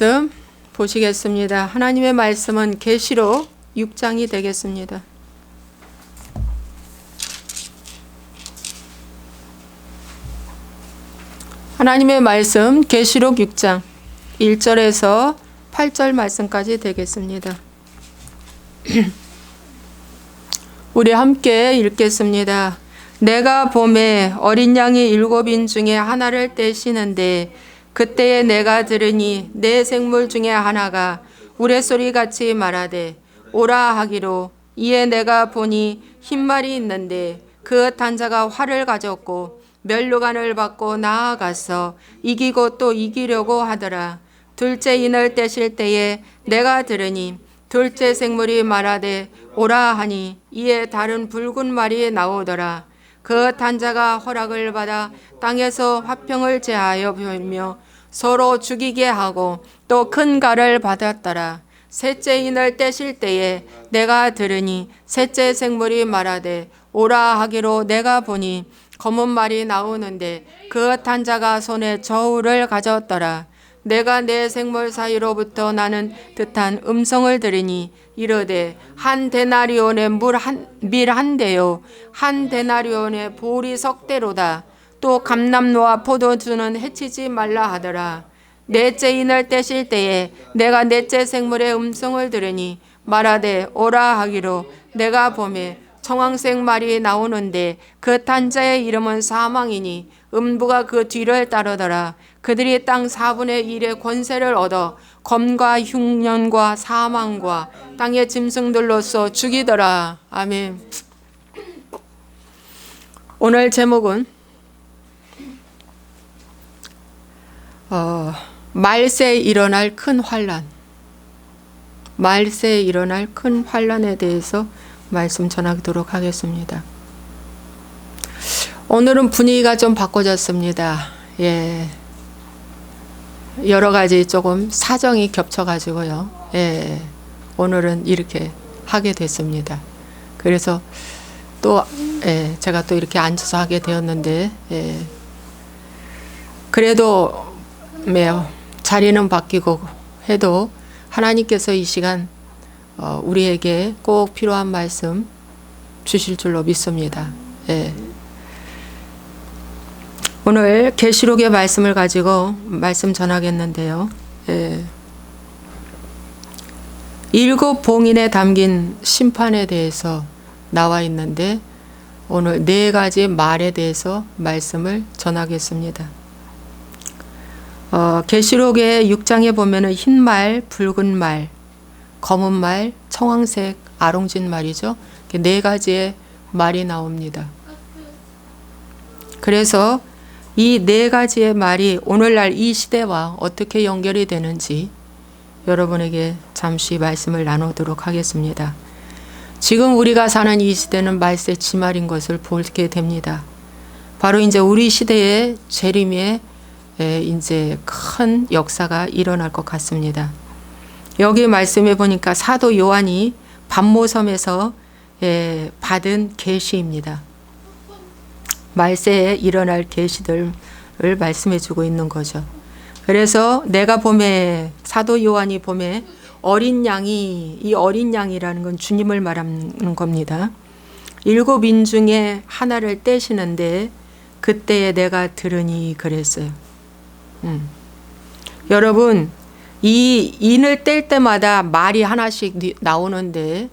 말씀 보시겠습니다. 하나님의 말씀은 계시록 6장이 되겠습니다. 하나님의 말씀 계시록 6장 1절에서 8절 말씀까지 되겠습니다. 우리 함께 읽겠습니다. 내가 봄에 어린 양이 7인 중에 하나를 떼시는데 그때에 내가 들으니 내 생물 중에 하나가 우레소리같이 말하되 오라 하기로, 이에 내가 보니 흰말이 있는데 그 탄자가 활을 가졌고 면류관을 받고 나아가서 이기고 또 이기려고 하더라. 둘째 인을 떼실 때에 내가 들으니 둘째 생물이 말하되 오라 하니, 이에 다른 붉은 말이 나오더라. 그 탄자가 허락을 받아 땅에서 화평을 제하여 보이며 서로 죽이게 하고 또 큰 가를 받았더라. 셋째 인을 떼실 때에 내가 들으니 셋째 생물이 말하되 오라 하기로, 내가 보니 검은 말이 나오는데 그 탄자가 손에 저울을 가졌더라. 내가 내 생물 사이로부터 나는 듯한 음성을 들으니 이르되 한 데나리온의 밀 한 대요 한 데나리온의 보리 석 대로다. 또 감람노와 포도주는 해치지 말라 하더라. 넷째 인을 떼실 때에 내가 넷째 생물의 음성을 들으니 말하되 오라 하기로, 내가 보매 청황색 말이 나오는데 그 탄자의 이름은 사망이니 음부가 그 뒤를 따르더라. 그들이 땅 4분의 1의 권세를 얻어 검과 흉년과 사망과 땅의 짐승들로서 죽이더라. 아멘. 오늘 제목은 말세에 일어날 큰 환란, 말세에 일어날 큰 환란에 대해서 말씀 전하도록 하겠습니다. 오늘은 분위기가 좀 바꿔졌습니다. 예, 여러 가지 조금 사정이 겹쳐가지고요. 예, 오늘은 이렇게 하게 됐습니다. 그래서 또 제가 또 이렇게 앉아서 하게 되었는데, 그래도 자리는 바뀌고 해도 하나님께서 이 시간 우리에게 꼭 필요한 말씀 주실 줄로 믿습니다. 오늘 계시록의 말씀을 가지고 말씀 전하겠는데요. 7 봉인에 담긴 심판에 대해서 나와 있는데 오늘 4가지 말에 대해서 말씀을 전하겠습니다. 계시록의 6장에 보면은 흰 말, 붉은 말, 검은 말, 청황색, 아롱진 말이죠. 4가지의 말이 나옵니다. 그래서 이 4가지의 말이 오늘날 이 시대와 어떻게 연결이 되는지 여러분에게 잠시 말씀을 나누도록 하겠습니다. 지금 우리가 사는 이 시대는 말세 지말인 것을 보게 됩니다. 바로 이제 우리 시대의 재림에 이제 큰 역사가 일어날 것 같습니다. 여기 말씀해 보니까 사도 요한이 반모섬에서 받은 계시입니다. 말세에 일어날 계시들을 말씀해 주고 있는 거죠. 그래서 내가 봄에, 사도 요한이 봄에 어린 양이, 이 어린 양이라는 건 주님을 말하는 겁니다. 7인 중에 하나를 떼시는데 그때에 내가 들으니 그랬어요. 여러분, 이 인을 뗄 때마다 말이 하나씩 나오는데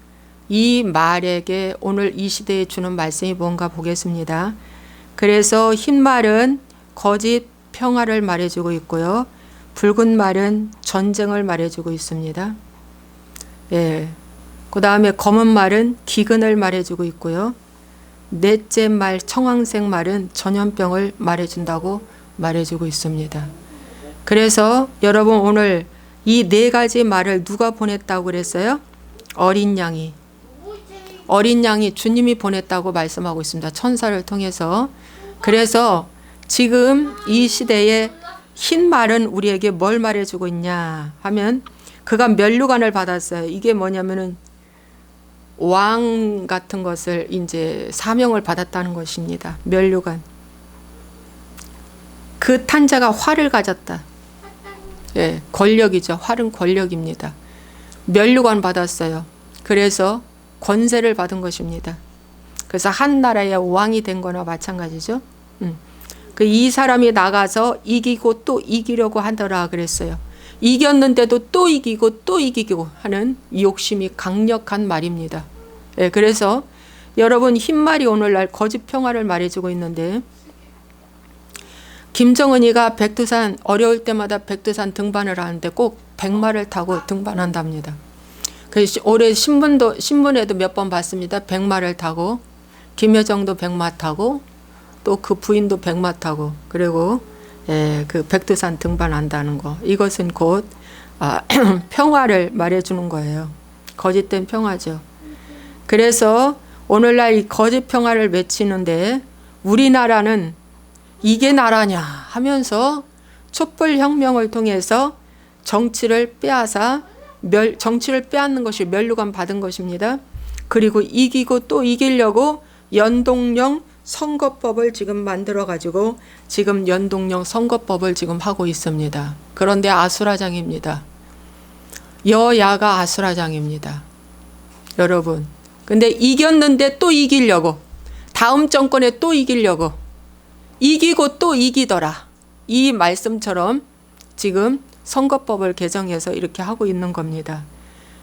이 말에게 오늘 이 시대에 주는 말씀이 뭔가 보겠습니다. 그래서 흰 말은 거짓 평화를 말해주고 있고요. 붉은 말은 전쟁을 말해주고 있습니다. 그 다음에 검은 말은 기근을 말해주고 있고요. 넷째 말, 청황색 말은 전염병을 말해준다고 말해주고 있습니다. 그래서 여러분, 오늘 이 4가지 말을 누가 보냈다고 그랬어요? 어린 양이. 어린 양이 주님이 보냈다고 말씀하고 있습니다. 천사를 통해서. 그래서 지금 이 시대에 흰 말은 우리에게 뭘 말해주고 있냐 하면 그가 면류관을 받았어요. 이게 뭐냐면은 왕 같은 것을 이제 사명을 받았다는 것입니다. 면류관. 그 탄자가 활을 가졌다. 예, 권력이죠. 활은 권력입니다. 면류관 받았어요. 그래서 권세를 받은 것입니다. 그래서 한 나라의 왕이 된 거나 마찬가지죠. 이 사람이 나가서 이기고 또 이기려고 하더라 그랬어요. 이겼는데도 또 이기고 또 이기고 하는 욕심이 강력한 말입니다. 예, 그래서 여러분 흰말이 오늘날 거짓 평화를 말해주고 있는데, 김정은이가 백두산 어려울 때마다 백두산 등반을 하는데 꼭 백마를 타고 등반한답니다. 그래서 올해 신문에도 몇 번 봤습니다. 백마를 타고, 김여정도 백마 타고, 또 그 부인도 백마 타고, 그리고 그 백두산 등반한다는 거, 이것은 곧 평화를 말해주는 거예요. 거짓된 평화죠. 그래서 오늘날 이 거짓 평화를 외치는데, 우리나라는 이게 나라냐 하면서 촛불혁명을 통해서 정치를 빼앗는 것이 면류관 받은 것입니다. 그리고 이기고 또 이기려고 연동형 선거법을 지금 만들어 가지고 지금 연동형 선거법을 지금 하고 있습니다. 그런데 아수라장입니다. 여야가 아수라장입니다. 여러분. 근데 이겼는데 또 이기려고, 다음 정권에 또 이기려고, 이기고 또 이기더라, 이 말씀처럼 지금 선거법을 개정해서 이렇게 하고 있는 겁니다.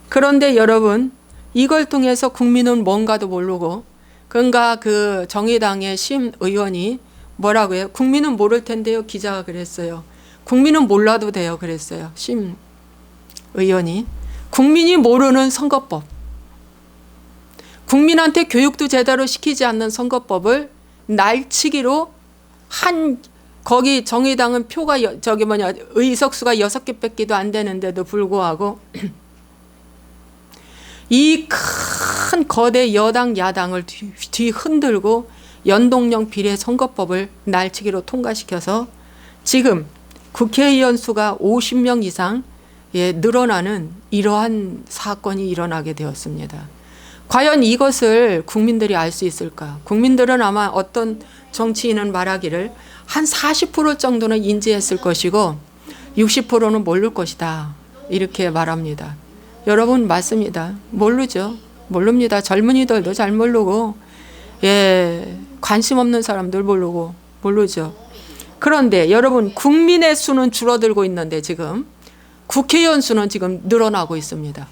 그런데 여러분, 이걸 통해서 국민은 뭔가도 모르고, 그러니까 그 정의당의 심 의원이 뭐라고 해요? 국민은 모를 텐데요. 기자가 그랬어요. 국민은 몰라도 돼요. 그랬어요. 심 의원이. 국민이 모르는 선거법, 국민한테 교육도 제대로 시키지 않는 선거법을 날치기로 거기 정의당은 표가 의석수가 6개밖에 안 되는데도 불구하고 이 큰 거대 여당 야당을 뒤 흔들고 연동형 비례 선거법을 날치기로 통과시켜서 지금 국회의원 수가 50명 이상 늘어나는 이러한 사건이 일어나게 되었습니다. 과연 이것을 국민들이 알 수 있을까? 국민들은 아마 어떤 정치인은 말하기를 한 40% 정도는 인지했을 것이고 60%는 모를 것이다, 이렇게 말합니다. 여러분, 맞습니다. 모르죠. 모릅니다. 젊은이들도 잘 모르고, 관심 없는 사람들 모르죠. 그런데 여러분, 국민의 수는 줄어들고 있는데 지금 국회의원 수는 지금 늘어나고 있습니다.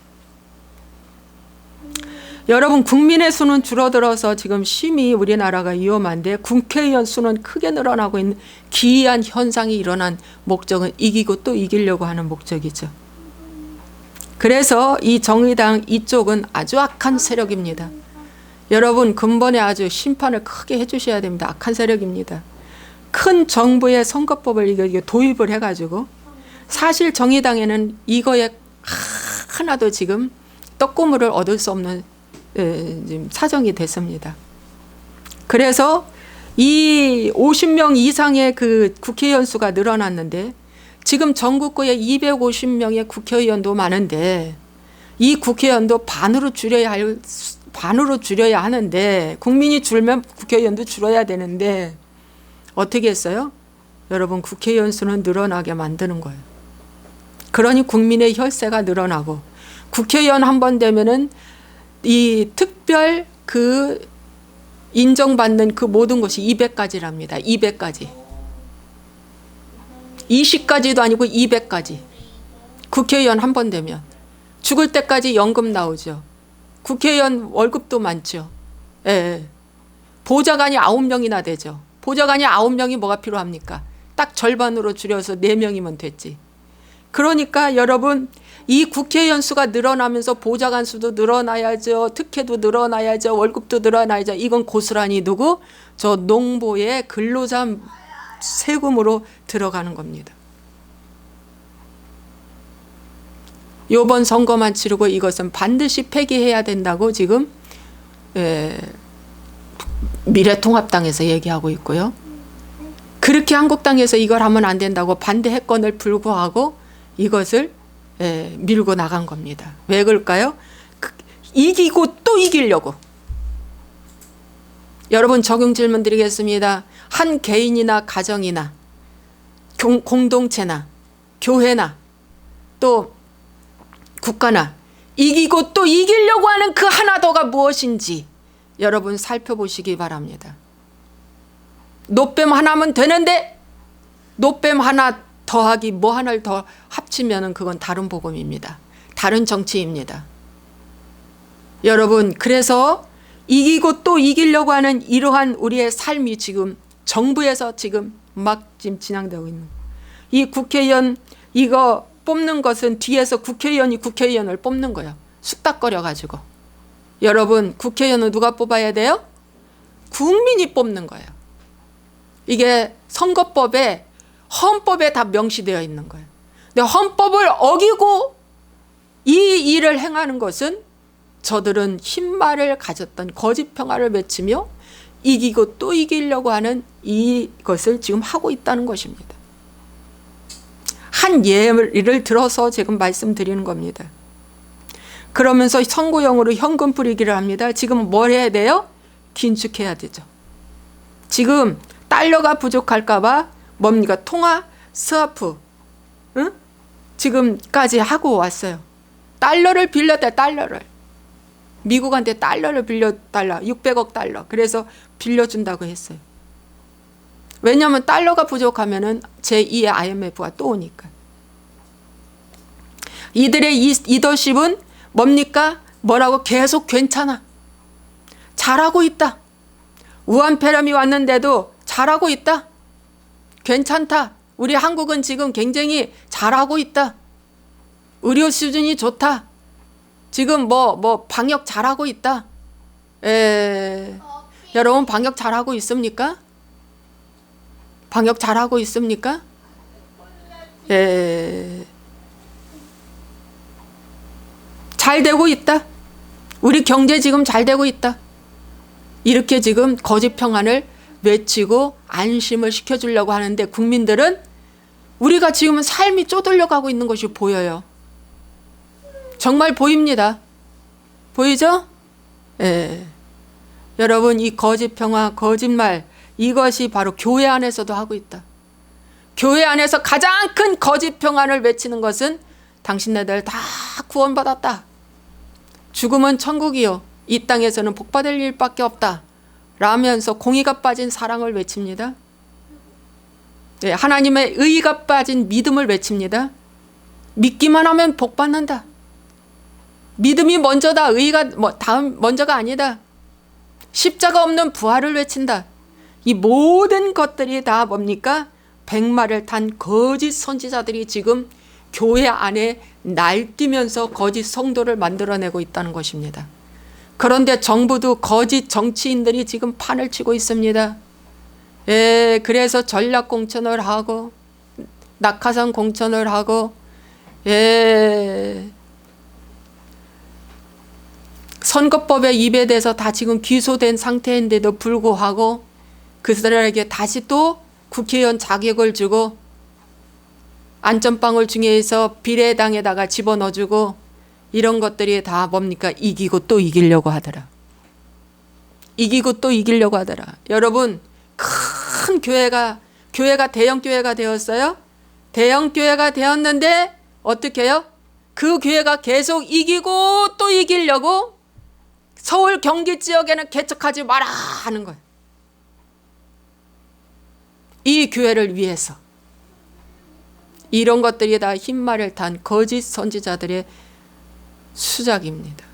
여러분, 국민의 수는 줄어들어서 지금 심히 우리나라가 위험한데 국회의원 수는 크게 늘어나고 있는 기이한 현상이 일어난 목적은 이기고 또 이기려고 하는 목적이죠. 그래서 이 정의당 이쪽은 아주 악한 세력입니다. 여러분, 근본에 아주 심판을 크게 해주셔야 됩니다. 악한 세력입니다. 큰 정부의 선거법을 이거 도입을 해가지고 사실 정의당에는 이거에 하나도 지금 떡고물을 얻을 수 없는 지금 사정이 됐습니다. 그래서 이 50명 이상의 그 국회의원 수가 늘어났는데 지금 전국구에 250명의 국회의원도 많은데 이 국회의원도 반으로 줄여야 하는데, 국민이 줄면 국회의원도 줄어야 되는데 어떻게 했어요? 여러분, 국회의원 수는 늘어나게 만드는 거예요. 그러니 국민의 혈세가 늘어나고, 국회의원 한 번 되면은 이 특별 그 인정받는 그 모든 것이 200가지랍니다. 200가지. 20가지도 아니고 200가지. 국회의원 한 번 되면 죽을 때까지 연금 나오죠. 국회의원 월급도 많죠. 보좌관이 9명이나 되죠. 보좌관이 9명이 뭐가 필요합니까? 딱 절반으로 줄여서 4명이면 됐지. 그러니까 여러분, 이 국회의원 수가 늘어나면서 보좌관 수도 늘어나야죠. 특혜도 늘어나야죠. 월급도 늘어나야죠. 이건 고스란히 누구? 저 농보의 근로자 세금으로 들어가는 겁니다. 이번 선거만 치르고 이것은 반드시 폐기해야 된다고 지금 미래통합당에서 얘기하고 있고요. 그렇게 한국당에서 이걸 하면 안 된다고 반대했건을 불구하고 이것을 밀고 나간 겁니다. 왜 그럴까요? 이기고 또 이기려고. 여러분, 적용 질문 드리겠습니다. 한 개인이나 가정이나 공동체나 교회나 또 국가나 이기고 또 이기려고 하는 그 하나 더가 무엇인지 여러분 살펴보시기 바랍니다. 노뱀 하나면 되는데 노뱀 하나 더하기 뭐 하나를 더 합치면 그건 다른 복음입니다. 다른 정치입니다. 여러분, 그래서 이기고 또 이기려고 하는 이러한 우리의 삶이 지금 정부에서 지금 막 지금 진행되고 있는, 이 국회의원 이거 뽑는 것은 뒤에서 국회의원이 국회의원을 뽑는 거예요. 쑥닥거려 가지고. 여러분, 국회의원은 누가 뽑아야 돼요? 국민이 뽑는 거예요. 이게 선거법에, 헌법에 다 명시되어 있는 거예요. 근데 헌법을 어기고 이 일을 행하는 것은 저들은 흰말을 가졌던 거짓 평화를 외치며 이기고 또 이기려고 하는 이것을 지금 하고 있다는 것입니다. 한 예를 들어서 지금 말씀드리는 겁니다. 그러면서 선거용으로 현금 뿌리기를 합니다. 지금 뭘 해야 돼요? 긴축해야 되죠. 지금 달러가 부족할까 봐 뭡니까? 통화 스와프, 응? 지금까지 하고 왔어요. 달러를 빌렸다. 달러를 미국한테 달러를 빌려달라. 600억 달러. 그래서 빌려준다고 했어요. 왜냐하면 달러가 부족하면은 제2의 IMF가 또 오니까. 이들의 리더십은 뭡니까? 뭐라고? 계속 괜찮아. 잘하고 있다. 우한폐렴이 왔는데도 잘하고 있다. 괜찮다. 우리 한국은 지금 굉장히 잘하고 있다. 의료 수준이 좋다. 지금 뭐 방역 잘하고 있다. 여러분, 방역 잘하고 있습니까? 방역 잘하고 있습니까? 잘 되고 있다. 우리 경제 지금 잘 되고 있다. 이렇게 지금 거짓 평안을 외치고 안심을 시켜주려고 하는데 국민들은 우리가 지금 삶이 쪼들려가고 있는 것이 보여요. 정말 보입니다. 보이죠? 여러분, 이 거짓 평화, 거짓말, 이것이 바로 교회 안에서도 하고 있다. 교회 안에서 가장 큰 거짓 평안을 외치는 것은 당신네들 다 구원받았다. 죽음은 천국이요. 이 땅에서는 복받을 일밖에 없다. 라면서 공의가 빠진 사랑을 외칩니다. 하나님의 의가 빠진 믿음을 외칩니다. 믿기만 하면 복받는다. 믿음이 먼저다. 의가 다음 먼저가 아니다. 십자가 없는 부활을 외친다. 이 모든 것들이 다 뭡니까? 백마를 탄 거짓 선지자들이 지금 교회 안에 날뛰면서 거짓 성도를 만들어내고 있다는 것입니다. 그런데 정부도 거짓 정치인들이 지금 판을 치고 있습니다. 그래서 전략 공천을 하고 낙하산 공천을 하고 선거법에 위배돼서 다 지금 기소된 상태인데도 불구하고 그들에게 다시 또 국회의원 자격을 주고 안전방울 중에서 비례당에다가 집어넣어주고 이런 것들이 다 뭡니까? 이기고 또 이기려고 하더라. 이기고 또 이기려고 하더라. 여러분, 큰 교회가 대형 교회가 되었어요. 대형 교회가 되었는데 어떻게 해요? 그 교회가 계속 이기고 또 이기려고 서울 경기 지역에는 개척하지 마라 하는 거예요. 이 교회를 위해서. 이런 것들이 다 흰말을 탄 거짓 선지자들의 수작입니다.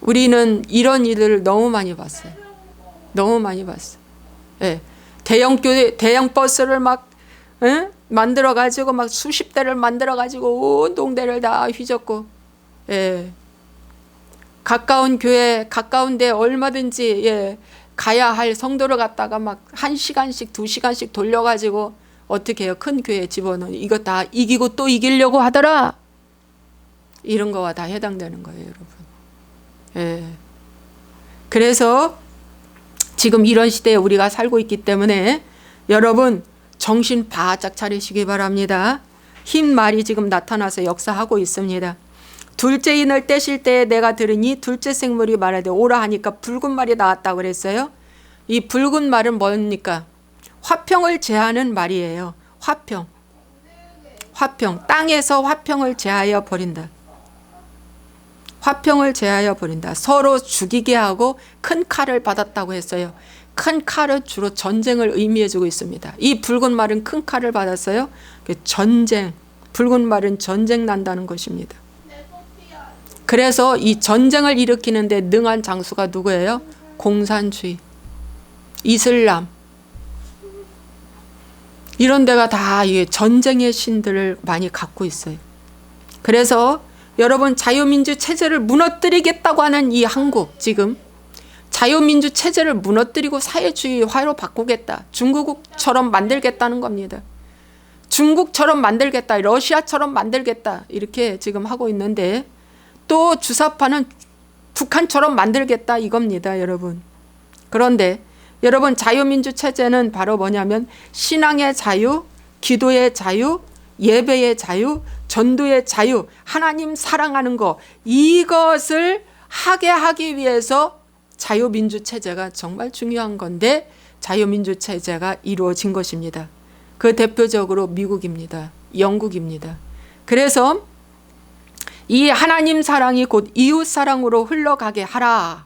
우리는 이런 일을 너무 많이 봤어요. 너무 많이 봤어요. 대형 교회, 대형 버스를 막 만들어 가지고 막 수십 대를 만들어 가지고 온 동네를 다 휘젓고, 가까운 교회, 가까운 데 얼마든지 가야 할 성도를 갖다가 막 1시간씩 2시간씩 돌려가지고 어떻게 해요? 큰 교회 집어넣는 이거 다 이기고 또 이기려고 하더라. 이런 거와 다 해당되는 거예요, 여러분. 그래서 지금 이런 시대에 우리가 살고 있기 때문에 여러분 정신 바짝 차리시기 바랍니다. 흰 말이 지금 나타나서 역사하고 있습니다. 둘째 인을 떼실 때에 내가 들으니 둘째 생물이 말하되 오라 하니까 붉은 말이 나왔다고 그랬어요. 이 붉은 말은 뭡니까? 화평을 제하는 말이에요. 화평. 화평, 땅에서 화평을 제하여 버린다. 화평을 제하여 버린다. 서로 죽이게 하고 큰 칼을 받았다고 했어요. 큰 칼은 주로 전쟁을 의미해주고 있습니다. 이 붉은 말은 큰 칼을 받았어요. 전쟁, 붉은 말은 전쟁 난다는 것입니다. 그래서 이 전쟁을 일으키는데 능한 장수가 누구예요? 공산주의, 이슬람, 이런 데가 다 전쟁의 신들을 많이 갖고 있어요. 그래서 여러분, 자유민주 체제를 무너뜨리겠다고 하는 이 한국, 지금 자유민주 체제를 무너뜨리고 사회주의화로 바꾸겠다, 중국처럼 만들겠다는 겁니다. 중국처럼 만들겠다, 러시아처럼 만들겠다, 이렇게 지금 하고 있는데, 또 주사파는 북한처럼 만들겠다 이겁니다, 여러분. 그런데 여러분, 자유민주 체제는 바로 뭐냐면 신앙의 자유, 기도의 자유, 예배의 자유, 전도의 자유, 하나님 사랑하는 거, 이것을 하게 하기 위해서 자유민주 체제가 정말 중요한 건데, 자유민주 체제가 이루어진 것입니다. 그 대표적으로 미국입니다. 영국입니다. 그래서 이 하나님 사랑이 곧 이웃 사랑으로 흘러가게 하라.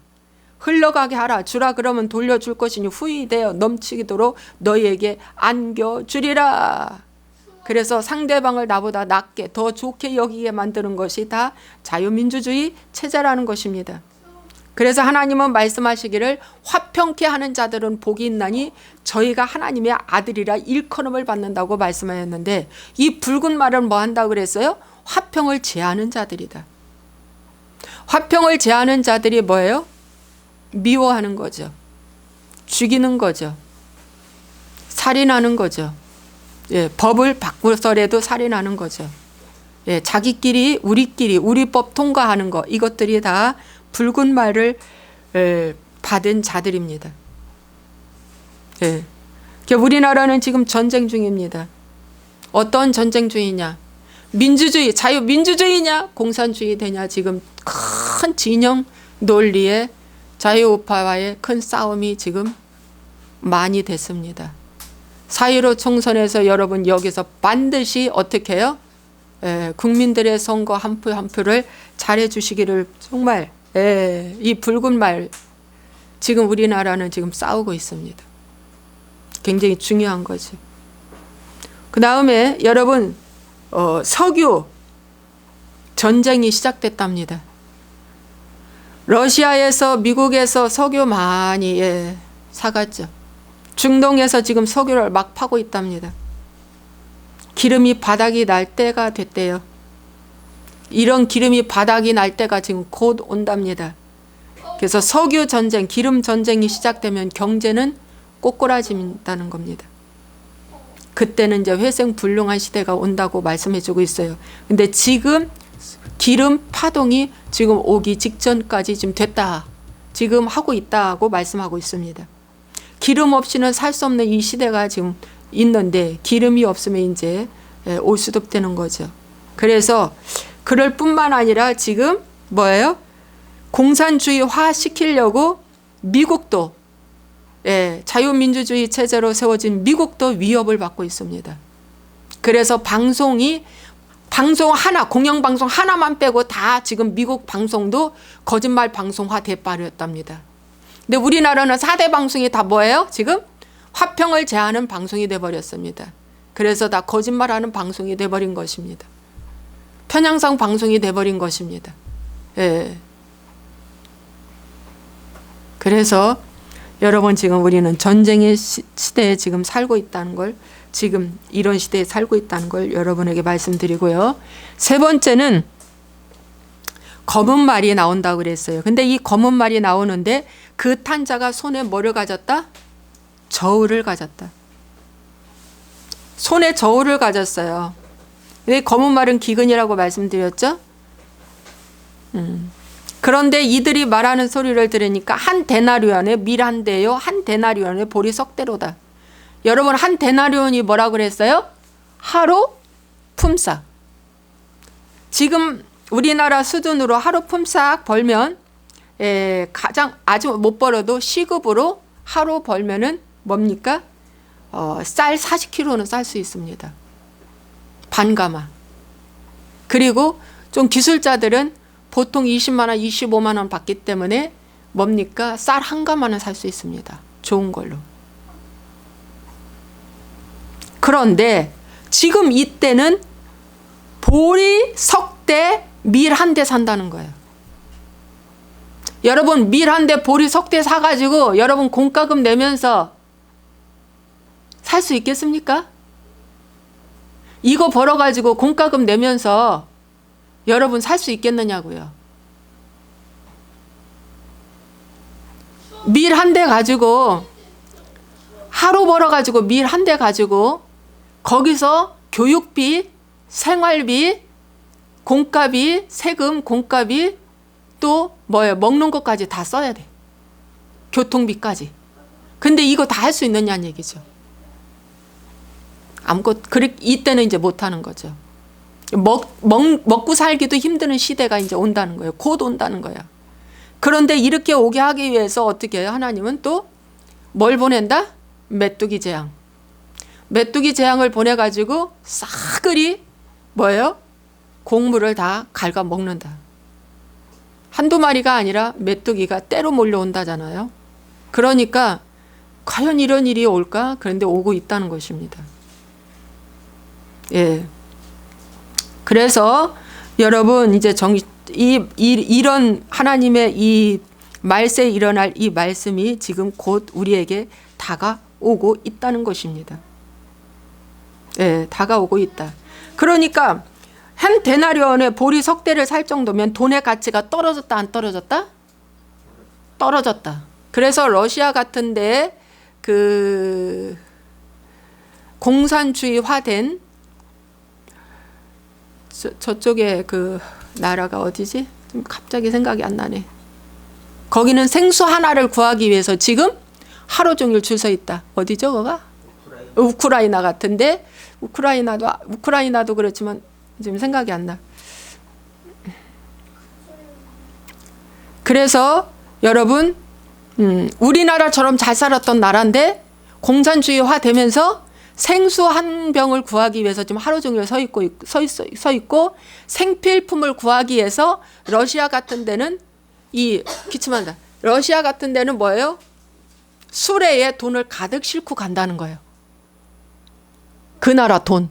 흘러가게 하라. 주라 그러면 돌려줄 것이니 후히 되어 넘치도록 너희에게 안겨주리라. 그래서 상대방을 나보다 낫게 더 좋게 여기게 만드는 것이 다 자유민주주의 체제라는 것입니다. 그래서 하나님은 말씀하시기를 화평케 하는 자들은 복이 있나니 저희가 하나님의 아들이라 일컬음을 받는다고 말씀하였는데, 이 붉은 말은 뭐 한다고 그랬어요? 화평을 제하는 자들이다. 화평을 제하는 자들이 뭐예요? 미워하는 거죠. 죽이는 거죠. 살인하는 거죠. 예, 법을 바꾸서라도 살인하는 거죠. 예, 자기끼리 우리 법 통과하는 거, 이것들이 다 붉은 말을 받은 자들입니다. 예. 우리나라는 지금 전쟁 중입니다. 어떤 전쟁 중이냐? 민주주의, 자유민주주의냐 공산주의 되냐, 지금 큰 진영 논리의 자유우파와의 큰 싸움이 지금 많이 됐습니다. 4.15 총선에서 여러분 여기서 반드시 어떻게 해요? 국민들의 선거 한 표 한 표를 잘해 주시기를 정말, 이 붉은 말, 지금 우리나라는 지금 싸우고 있습니다. 굉장히 중요한 거죠. 그 다음에 여러분, 석유 전쟁이 시작됐답니다. 러시아에서 미국에서 석유 많이 사갔죠. 중동에서 지금 석유를 막 파고 있답니다. 기름이 바닥이 날 때가 됐대요. 이런 기름이 바닥이 날 때가 지금 곧 온답니다. 그래서 석유 전쟁, 기름 전쟁이 시작되면 경제는 꼬꾸라진다는 겁니다. 그때는 이제 회생불능한 시대가 온다고 말씀해주고 있어요. 근데 지금 기름 파동이 지금 오기 직전까지 지금 됐다, 지금 하고 있다고 말씀하고 있습니다. 기름 없이는 살 수 없는 이 시대가 지금 있는데, 기름이 없으면 이제 올 수도 없다는 거죠. 그래서 그럴 뿐만 아니라 지금 뭐예요? 공산주의화 시키려고 미국도, 자유민주주의 체제로 세워진 미국도 위협을 받고 있습니다. 그래서 방송 하나, 공영방송 하나만 빼고 다 지금 미국 방송도 거짓말 방송화 돼버렸답니다. 근데 우리나라는 4대 방송이 다 뭐예요? 지금 화평을 제하는 방송이 돼버렸습니다. 그래서 다 거짓말하는 방송이 돼버린 것입니다. 편향성 방송이 돼버린 것입니다. 그래서 여러분, 지금 우리는 전쟁의 시대에 지금 살고 있다는 걸, 지금 이런 시대에 살고 있다는 걸 여러분에게 말씀드리고요. 세 번째는 검은 말이 나온다고 그랬어요. 근데 이 검은 말이 나오는데 그 탄자가 손에 뭐를 가졌다? 저울을 가졌다. 손에 저울을 가졌어요. 왜 검은 말은 기근이라고 말씀드렸죠? 그런데 이들이 말하는 소리를 들으니까 한 데나리온에 밀 한 대요, 한 데나리온에 보리 석 대로다. 여러분, 한 데나리온이 뭐라고 그랬어요? 하루 품삯. 지금 우리나라 수준으로 하루 품삯 벌면, 가장 아주 못 벌어도 시급으로 하루 벌면은 뭡니까? 쌀 40kg는 쌀 수 있습니다. 반가마. 그리고 좀 기술자들은 보통 20만 원, 25만 원 받기 때문에 뭡니까? 쌀 한 가마는 살 수 있습니다. 좋은 걸로. 그런데 지금 이때는 보리, 석대, 밀 한 대 산다는 거예요. 여러분 밀 한 대, 보리, 석대 사가지고 여러분 공과금 내면서 살 수 있겠습니까? 이거 벌어가지고 공과금 내면서 여러분 살 수 있겠느냐고요. 밀 한 대 가지고 하루 벌어가지고 밀 한 대 가지고 거기서 교육비, 생활비, 공과비, 세금, 공과비 또 뭐예요? 먹는 것까지 다 써야 돼. 교통비까지. 근데 이거 다 할 수 있느냐는 얘기죠. 아무것도 이때는 이제 못하는 거죠. 먹고 살기도 힘드는 시대가 이제 온다는 거예요. 곧 온다는 거야. 그런데 이렇게 오게 하기 위해서 어떻게 해요? 하나님은 또 뭘 보낸다? 메뚜기 재앙. 메뚜기 재앙을 보내가지고 싸그리 뭐예요? 곡물을 다 갉아 먹는다. 한두 마리가 아니라 메뚜기가 때로 몰려온다잖아요. 그러니까 과연 이런 일이 올까? 그런데 오고 있다는 것입니다. 예. 그래서 여러분 이제 이런 하나님의 이 말세에 일어날 이 말씀이 지금 곧 우리에게 다가오고 있다는 것입니다. 예, 다가오고 있다. 그러니까 한 데나리온에 보리 석대를 살 정도면 돈의 가치가 떨어졌다 안 떨어졌다? 떨어졌다. 그래서 러시아 같은데 그 공산주의화된 저쪽에 그 나라가 어디지? 좀 갑자기 생각이 안 나네. 거기는 생수 하나를 구하기 위해서 지금 하루 종일 줄 서 있다. 어디죠, 거가? 우크라이나 같은데 우크라이나도 그렇지만 지금 생각이 안 나. 그래서 여러분 우리나라처럼 잘 살았던 나라인데 공산주의화 되면서 생수 한 병을 구하기 위해서 지금 하루 종일 서 있고 생필품을 구하기 위해서 러시아 같은 데는 기침한다. 러시아 같은 데는 뭐예요? 수레에 돈을 가득 싣고 간다는 거예요. 그 나라 돈.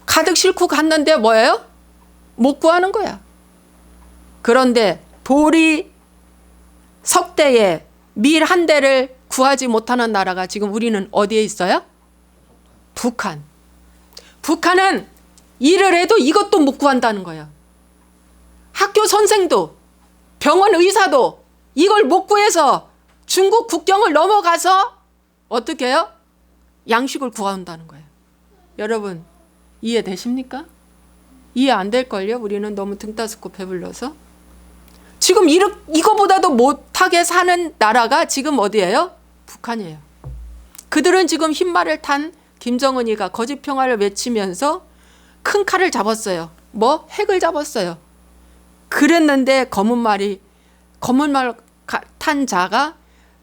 가득 싣고 갔는데 뭐예요? 못 구하는 거야. 그런데 보리 석대에 밀 한 대를 구하지 못하는 나라가 지금 우리는 어디에 있어요? 북한. 북한은 일을 해도 이것도 못 구한다는 거예요. 학교 선생도 병원 의사도 이걸 못 구해서 중국 국경을 넘어가서 어떻게 해요? 양식을 구한다는 거예요. 여러분 이해되십니까? 이해 안 될걸요? 우리는 너무 등 따스고 배불러서. 지금 이거보다도 못하게 사는 나라가 지금 어디예요? 북한이에요. 그들은 지금 흰말을 탄 김정은이가 거짓 평화를 외치면서 큰 칼을 잡았어요. 뭐? 핵을 잡았어요. 그랬는데 검은 말 탄 자가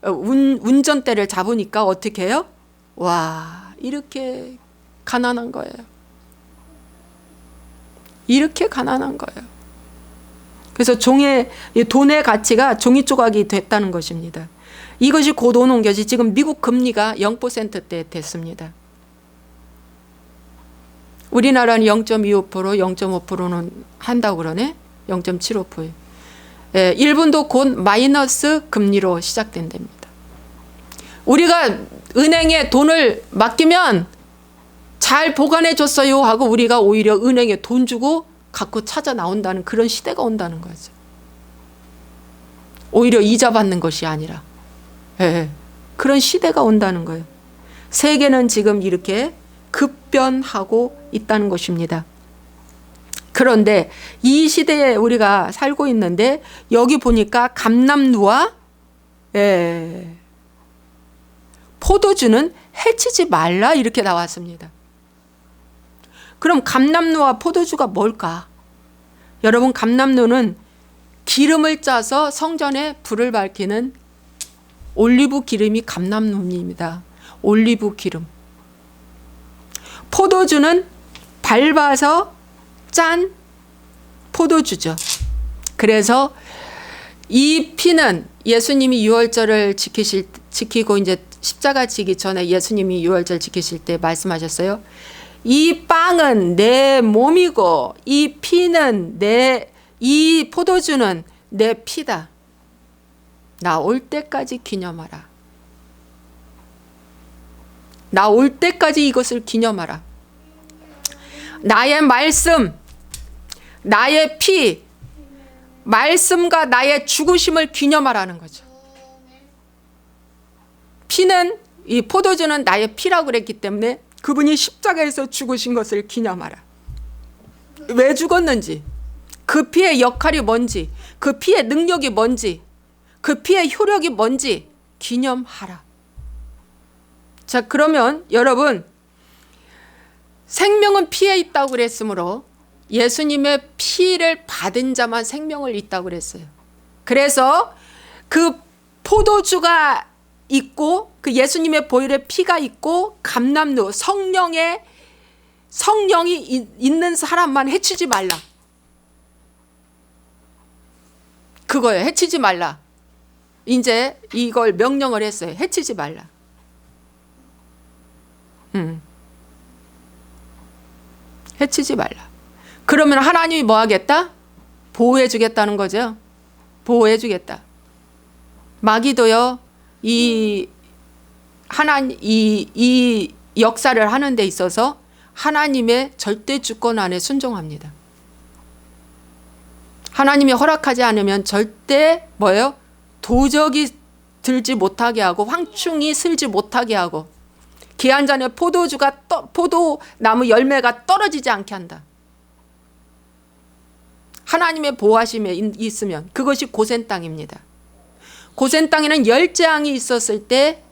운전대를 잡으니까 어떻게 해요? 와, 이렇게 가난한 거예요. 이렇게 가난한 거예요. 그래서 돈의 가치가 종이 조각이 됐다는 것입니다. 이것이 곧 오는 것이 지금 미국 금리가 0%대 됐습니다. 우리나라는 0.25%, 0.5%는 한다고 그러네. 0.75%. 예, 일본도 곧 마이너스 금리로 시작된답니다. 우리가 은행에 돈을 맡기면 잘 보관해 줬어요 하고 우리가 오히려 은행에 돈 주고 갖고 찾아 나온다는 그런 시대가 온다는 거죠. 오히려 이자 받는 것이 아니라. 예, 그런 시대가 온다는 거예요. 세계는 지금 이렇게 급변하고 있다는 것입니다. 그런데 이 시대에 우리가 살고 있는데 여기 보니까 감람루와 포도주는 해치지 말라 이렇게 나왔습니다. 그럼 감람루와 포도주가 뭘까? 여러분 감람루는 기름을 짜서 성전에 불을 밝히는 올리브 기름이 감람루입니다. 올리브 기름. 포도주는 밟아서 짠 포도주죠. 그래서 이 피는 예수님이 유월절을 지키고 이제 십자가 지기 전에 예수님이 유월절 지키실 때 말씀하셨어요. 이 빵은 내 몸이고 이 피는 이 포도주는 내 피다. 나 올 때까지 기념하라. 나 올 때까지 이것을 기념하라. 나의 말씀, 나의 피, 말씀과 나의 죽으심을 기념하라는 거죠. 피는, 이 포도주는 나의 피라고 그랬기 때문에 그분이 십자가에서 죽으신 것을 기념하라. 왜 죽었는지, 그 피의 역할이 뭔지, 그 피의 능력이 뭔지, 그 피의 효력이 뭔지 기념하라. 자, 그러면 여러분, 생명은 피에 있다고 그랬으므로 예수님의 피를 받은 자만 생명을 있다고 그랬어요. 그래서 그 포도주가 있고 그 예수님의 보혈의 피가 있고 감람루 성령이 있는 사람만 해치지 말라. 그거예요. 해치지 말라. 이제 이걸 명령을 했어요. 해치지 말라. 해치지 말라. 그러면 하나님이 뭐 하겠다? 보호해 주겠다는 거죠. 보호해 주겠다. 마귀도요, 이 역사를 하는 데 있어서 하나님의 절대 주권 안에 순종합니다. 하나님이 허락하지 않으면 절대 뭐예요? 도적이 들지 못하게 하고 황충이 슬지 못하게 하고 기한 전에 포도나무 열매가 떨어지지 않게 한다. 하나님의 보호하심에 있으면 그것이 고센 땅입니다. 고센 땅에는 10재앙이 있었을 때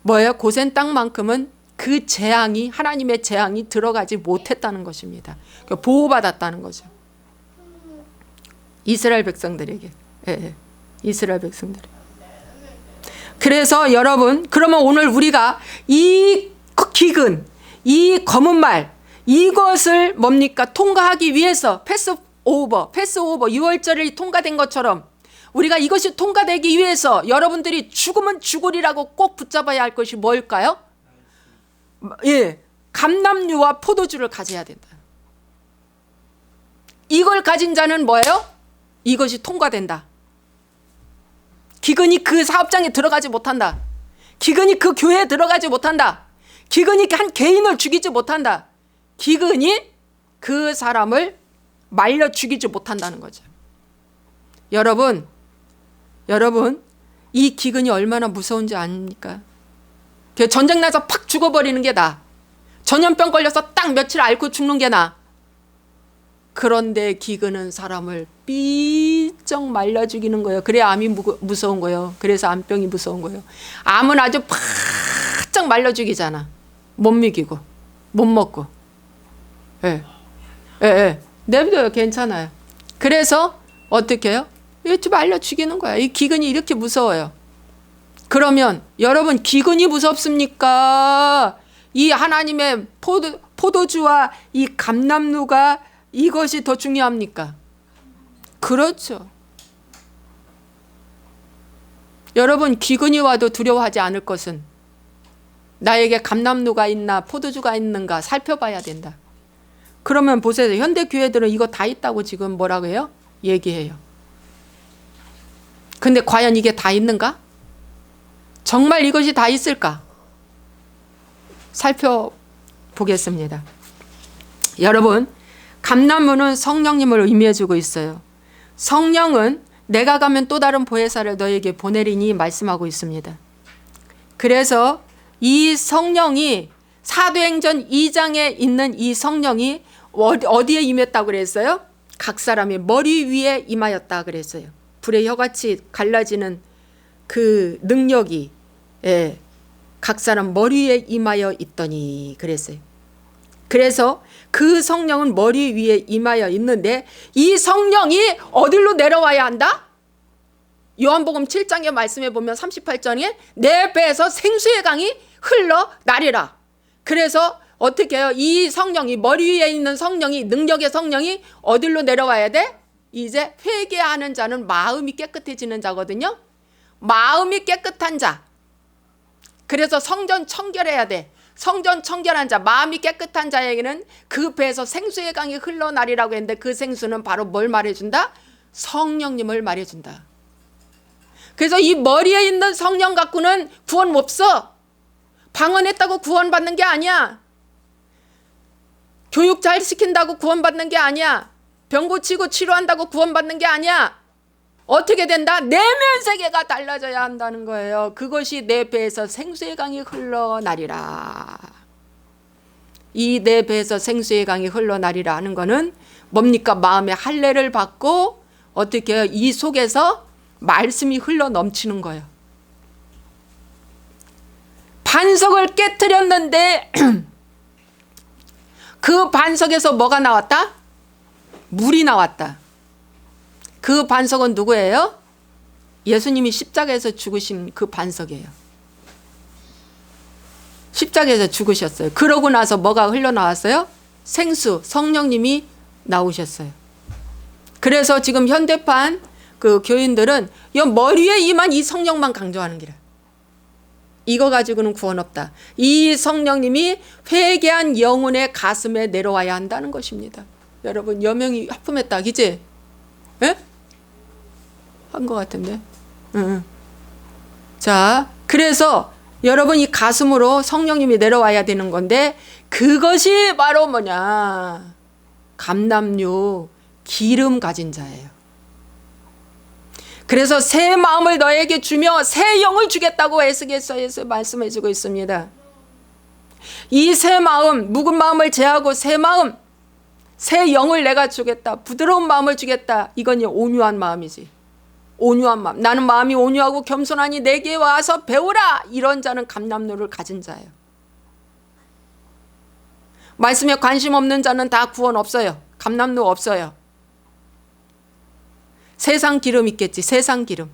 뭐예요? 고센 땅만큼은 그 재앙이 하나님의 재앙이 들어가지 못했다는 것입니다. 보호받았다는 거죠. 이스라엘 백성들에게. 예, 이스라엘 백성들. 그래서 여러분, 그러면 오늘 우리가 이 기근, 이 검은 말, 이것을 뭡니까? 통과하기 위해서 패스오버 6월절이 통과된 것처럼 우리가 이것이 통과되기 위해서 여러분들이 죽으면 죽으리라고 꼭 붙잡아야 할 것이 뭘까요? 예, 감람류와 포도주를 가져야 된다. 이걸 가진 자는 뭐예요? 이것이 통과된다. 기근이 그 사업장에 들어가지 못한다. 기근이 그 교회에 들어가지 못한다. 기근이 한 개인을 죽이지 못한다. 기근이 그 사람을 말려 죽이지 못한다는 거죠. 여러분, 이 기근이 얼마나 무서운지 아닙니까? 전쟁 나서 팍 죽어버리는 게 나아. 전염병 걸려서 딱 며칠 앓고 죽는 게 나아. 그런데 기근은 사람을 삐쩍 말려 죽이는 거예요. 그래야 암이 무서운 거예요. 그래서 암병이 무서운 거예요. 암은 아주 바짝 말려 죽이잖아. 못 먹이고 못 먹고. 내버려요. 괜찮아요. 그래서 어떻게 해요? 이렇게 말려 죽이는 거야. 이 기근이 이렇게 무서워요. 그러면 여러분, 기근이 무섭습니까? 이 하나님의 포도주와 이 감람루가 이것이 더 중요합니까? 그렇죠. 여러분, 기근이 와도 두려워하지 않을 것은 나에게 감람루가 있나 포도주가 있는가 살펴봐야 된다. 그러면 보세요. 현대 교회들은 이거 다 있다고 지금 뭐라고 해요? 얘기해요. 근데 과연 이게 다 있는가? 정말 이것이 다 있을까? 살펴보겠습니다. 여러분, 감람무는 성령님을 의미해주고 있어요. 성령은 내가 가면 또 다른 보혜사를 너에게 보내리니 말씀하고 있습니다. 그래서 이 성령이 사도행전 2장에 있는 이 성령이 어디에 임했다고 그랬어요? 각 사람의 머리 위에 임하였다 그랬어요. 불의 혀같이 갈라지는 그 능력이 각 사람 머리에 임하여 있더니 그랬어요. 그래서 그 성령은 머리 위에 임하여 있는데 이 성령이 어디로 내려와야 한다? 요한복음 7장의 말씀에 보면 38절에 내 배에서 생수의 강이 흘러나리라. 그래서 어떻게 해요? 이 성령이, 머리 위에 있는 성령이, 능력의 성령이 어디로 내려와야 돼? 이제 회개하는 자는 마음이 깨끗해지는 자거든요. 마음이 깨끗한 자. 그래서 성전 청결해야 돼. 성전 청결한 자, 마음이 깨끗한 자에게는 그 배에서 생수의 강이 흘러나리라고 했는데, 그 생수는 바로 뭘 말해준다? 성령님을 말해준다. 그래서 이 머리에 있는 성령 갖고는 구원 없어. 방언했다고 구원받는 게 아니야. 교육 잘 시킨다고 구원받는 게 아니야. 병 고치고 치료한다고 구원받는 게 아니야. 어떻게 된다? 내면 세계가 달라져야 한다는 거예요. 그것이 내 배에서 생수의 강이 흘러나리라. 이 내 배에서 생수의 강이 흘러나리라 하는 거는 뭡니까? 마음의 할례를 받고 어떻게 해요? 이 속에서 말씀이 흘러 넘치는 거예요. 반석을 깨트렸는데 그 반석에서 뭐가 나왔다? 물이 나왔다. 그 반석은 누구예요? 예수님이 십자가에서 죽으신 그 반석이에요. 십자가에서 죽으셨어요. 그러고 나서 뭐가 흘러나왔어요? 생수, 성령님이 나오셨어요. 그래서 지금 현대판 그 교인들은 이 머리에 임한 이 성령만 강조하는 기라. 이거 가지고는 구원 없다. 이 성령님이 회개한 영혼의 가슴에 내려와야 한다는 것입니다. 여러분, 여명이 하품했다, 그치? 예? 한 것 같은데. 응. 자, 그래서 여러분 이 가슴으로 성령님이 내려와야 되는 건데, 그것이 바로 뭐냐? 감람류, 기름 가진 자예요. 그래서 새 마음을 너에게 주며 새 영을 주겠다고 에스겔서에서 말씀해 주고 있습니다. 이 새 마음, 묵은 마음을 제하고 새 마음, 새 영을 내가 주겠다. 부드러운 마음을 주겠다. 이건 온유한 마음이지. 온유한 마음. 나는 마음이 온유하고 겸손하니 내게 와서 배우라. 이런 자는 감람노를 가진 자예요. 말씀에 관심 없는 자는 다 구원 없어요. 감람노 없어요. 세상 기름 있겠지. 세상 기름.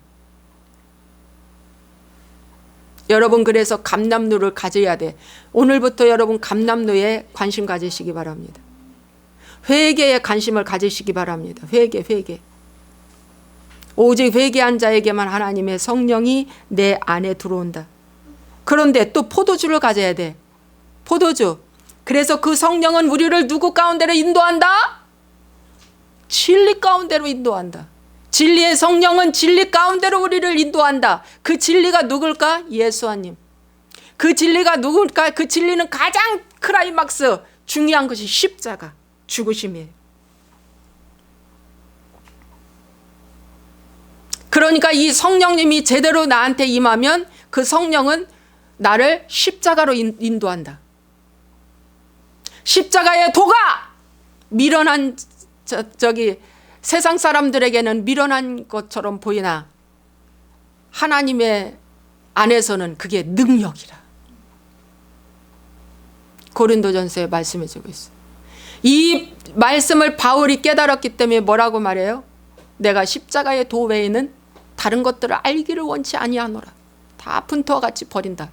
여러분, 그래서 감람노를 가져야 돼. 오늘부터 여러분 감람노에 관심 가지시기 바랍니다. 회개에 관심을 가지시기 바랍니다. 회개. 오직 회개한 자에게만 하나님의 성령이 내 안에 들어온다. 그런데 또 포도주를 가져야 돼. 포도주. 그래서 그 성령은 우리를 누구 가운데로 인도한다? 진리 가운데로 인도한다. 진리의 성령은 진리 가운데로 우리를 인도한다. 그 진리가 누굴까? 예수님. 그 진리가 누굴까? 그 진리는 가장 클라이막스, 중요한 것이 십자가, 죽으심이에요. 그러니까 이 성령님이 제대로 나한테 임하면 그 성령은 나를 십자가로 인도한다. 십자가의 도가 미련한 세상 사람들에게는 미련한 것처럼 보이나 하나님의 안에서는 그게 능력이라. 고린도전서에 말씀해 주고 있어요. 이 말씀을 바울이 깨달았기 때문에 뭐라고 말해요? 내가 십자가의 도 외에는 다른 것들을 알기를 원치 아니하노라. 다 분토와 같이 버린다.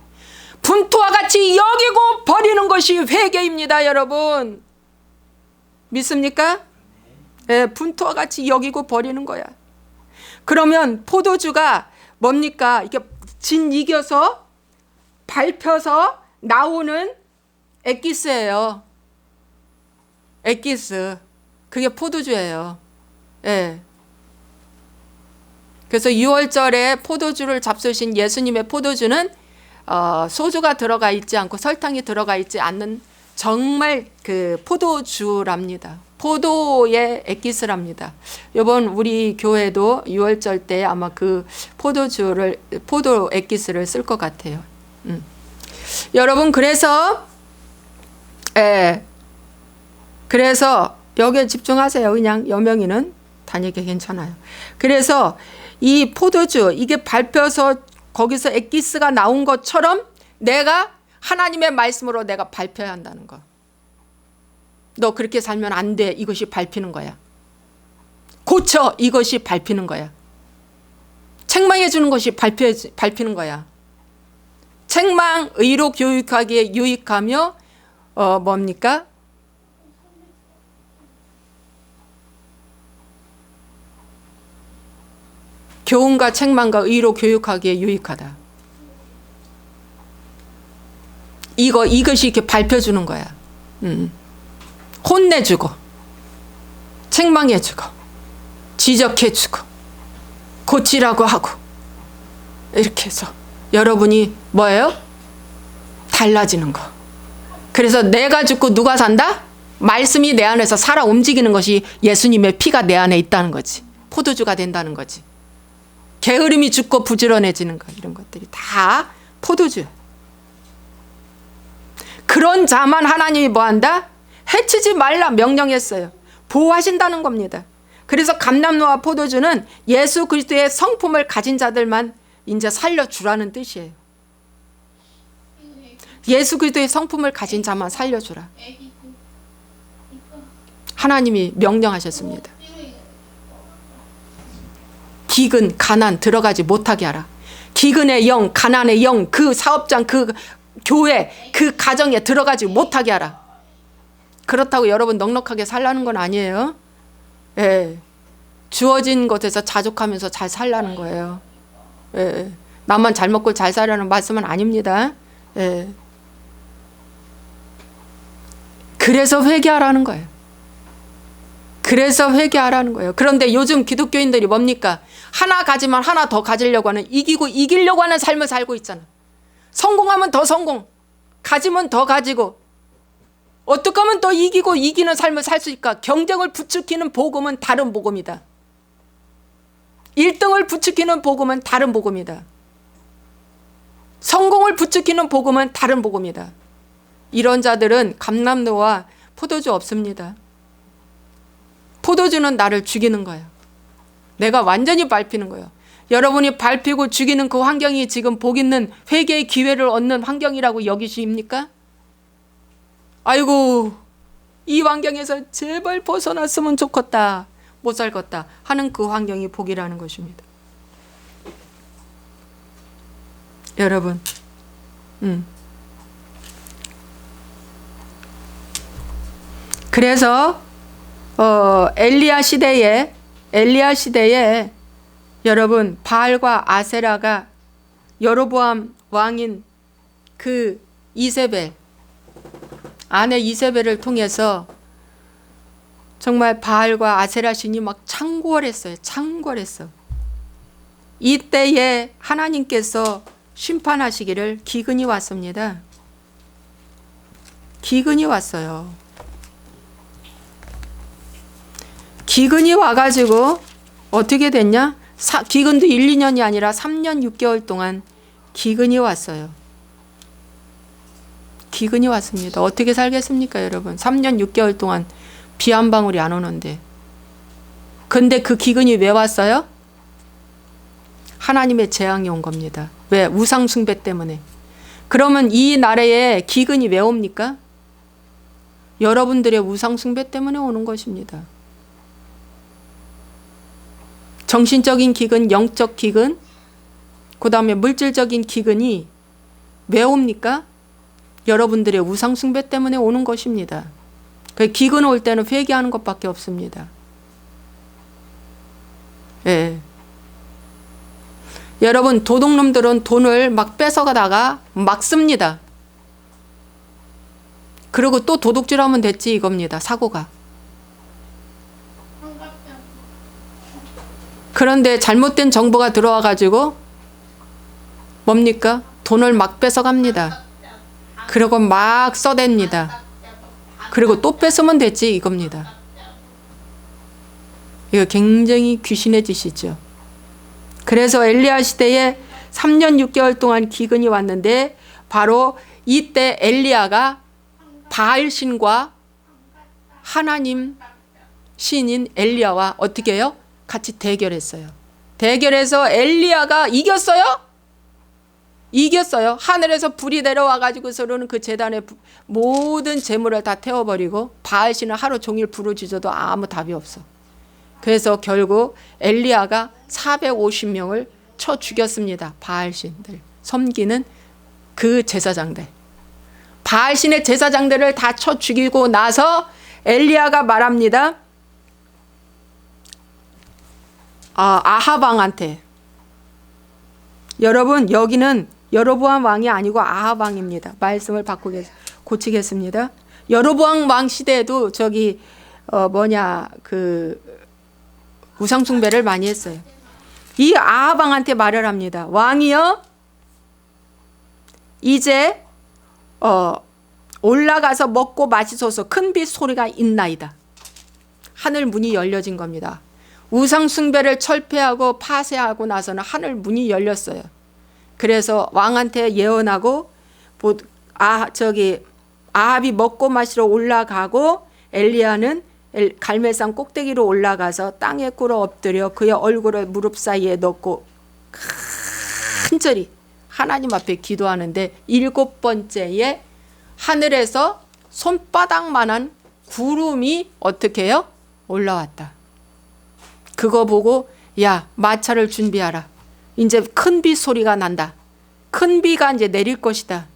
분토와 같이 여기고 버리는 것이 회개입니다, 여러분. 믿습니까? 네, 분토와 같이 여기고 버리는 거야. 그러면 포도주가 뭡니까? 이게 진 이겨서 밟혀서 나오는 액기스예요. 액기스. 그게 포도주예요. 예. 그래서 6월절에 포도주를 잡수신 예수님의 포도주는 소주가 들어가 있지 않고 설탕이 들어가 있지 않는 정말 그 포도주랍니다. 포도의 액기스랍니다. 이번 우리 교회도 6월절 때 아마 그 포도 액기스를 쓸 것 같아요. 여러분, 그래서 여기에 집중하세요. 그냥 여명이는 다니게 괜찮아요. 그래서 이 포도주, 이게 밟혀서 거기서 액기스가 나온 것처럼 내가 하나님의 말씀으로 내가 밟혀야 한다는 거. 너 그렇게 살면 안 돼. 이것이 밟히는 거야. 고쳐. 이것이 밟히는 거야. 책망해 주는 것이 밟히는 거야. 책망, 의로 교육하기에 유익하며 뭡니까? 교훈과 책망과 의로 교육하기에 유익하다. 이것이 이렇게 밝혀주는 거야. 혼내주고, 책망해주고, 지적해주고, 고치라고 하고, 이렇게 해서 여러분이 뭐예요? 달라지는 거. 그래서 내가 죽고 누가 산다? 말씀이 내 안에서 살아 움직이는 것이 예수님의 피가 내 안에 있다는 거지. 포도주가 된다는 거지. 게으름이 죽고 부지런해지는 것, 이런 것들이 다 포도주. 그런 자만 하나님이 뭐한다? 해치지 말라 명령했어요. 보호하신다는 겁니다. 그래서 감람노와 포도주는 예수 그리스도의 성품을 가진 자들만 이제 살려주라는 뜻이에요. 예수 그리스도의 성품을 가진 자만 살려주라. 하나님이 명령하셨습니다. 기근, 가난 들어가지 못하게 하라. 기근의 영, 가난의 영, 그 사업장, 그 교회, 그 가정에 들어가지 못하게 하라. 그렇다고 여러분 넉넉하게 살라는 건 아니에요. 예. 주어진 것에서 자족하면서 잘 살라는 거예요. 예. 나만 잘 먹고 잘 살라는 말씀은 아닙니다. 예. 그래서 회개하라는 거예요. 그래서 회개하라는 거예요. 그런데 요즘 기독교인들이 뭡니까? 하나 가지만 하나 더 가지려고 하는, 이기려고 하는 삶을 살고 있잖아. 성공하면 더 성공, 가지면 더 가지고, 어떻게 하면 더 이기고 이기는 삶을 살 수 있을까? 경쟁을 부추기는 복음은 다른 복음이다. 1등을 부추기는 복음은 다른 복음이다. 성공을 부추기는 복음은 다른 복음이다. 이런 자들은 감람노와 포도주 없습니다. 포도주는 나를 죽이는 거예요. 내가 완전히 밟히는 거예요. 여러분이 밟히고 죽이는 그 환경이 지금 복 있는 회개의 기회를 얻는 환경이라고 여기십니까? 아이고, 이 환경에서 제발 벗어났으면 좋겠다, 못 살겠다 하는 그 환경이 복이라는 것입니다. 여러분, 그래서 엘리야 시대에 여러분 바알과 아세라가 여로보암 왕인 그 이세벨, 아내 이세벨을 통해서 정말 바알과 아세라 신이 막 창궐했어요. 창궐했어. 이때에 하나님께서 심판하시기를 기근이 왔습니다. 기근이 왔어요. 기근이 와가지고 어떻게 됐냐? 기근도 1, 2년이 아니라 3년 6개월 동안 기근이 왔어요. 기근이 왔습니다. 어떻게 살겠습니까, 여러분? 3년 6개월 동안 비 한 방울이 안 오는데. 근데 그 기근이 왜 왔어요? 하나님의 재앙이 온 겁니다. 왜? 우상 숭배 때문에. 그러면 이 나라에 기근이 왜 옵니까? 여러분들의 우상 숭배 때문에 오는 것입니다. 정신적인 기근, 영적 기근, 그 다음에 물질적인 기근이 왜 옵니까? 여러분들의 우상 숭배 때문에 오는 것입니다. 그 기근 올 때는 회개하는 것밖에 없습니다. 예. 여러분, 도둑놈들은 돈을 막 뺏어가다가 막 씁니다. 그리고 또 도둑질하면 됐지 이겁니다. 사고가. 그런데 잘못된 정보가 들어와 가지고 뭡니까? 돈을 막 뺏어갑니다. 그리고 막 써댑니다. 그리고 또 뺏으면 됐지 이겁니다. 이거 굉장히 귀신의 짓이죠. 그래서 엘리야 시대에 3년 6개월 동안 기근이 왔는데 바로 이때 엘리야가 바알 신과 하나님 신인 엘리야와 어떻게 해요? 같이 대결했어요. 대결해서 엘리야가 이겼어요? 이겼어요. 하늘에서 불이 내려와 가지고서는 그 제단의 모든 재물을 다 태워버리고 바알 신을 하루 종일 부르짖어도 아무 답이 없어. 그래서 결국 엘리야가 450명을 쳐 죽였습니다. 바알 신들 섬기는 그 제사장들. 바알신의 제사장들을 다 쳐 죽이고 나서 엘리야가 말합니다. 아합 왕한테, 여러분 여기는 여로보암 왕이 아니고 아합 왕입니다. 말씀을 고치겠습니다. 여로보암 왕 시대에도 우상 숭배를 많이 했어요. 이 아합 왕한테 말을 합니다. 왕이여, 이제 올라가서 먹고 마시소서. 큰 빛 소리가 있나이다. 하늘 문이 열려진 겁니다. 우상 숭배를 철폐하고 파쇄하고 나서는 하늘 문이 열렸어요. 그래서 왕한테 예언하고 아합이 먹고 마시러 올라가고 엘리야는 갈멜산 꼭대기로 올라가서 땅에 꿇어 엎드려 그의 얼굴을 무릎 사이에 넣고 간절히 하나님 앞에 기도하는데 7번째에 하늘에서 손바닥만한 구름이 어떻게 해요? 올라왔다. 그거 보고 야, 마차를 준비하라. 이제 큰 비 소리가 난다. 큰 비가 이제 내릴 것이다.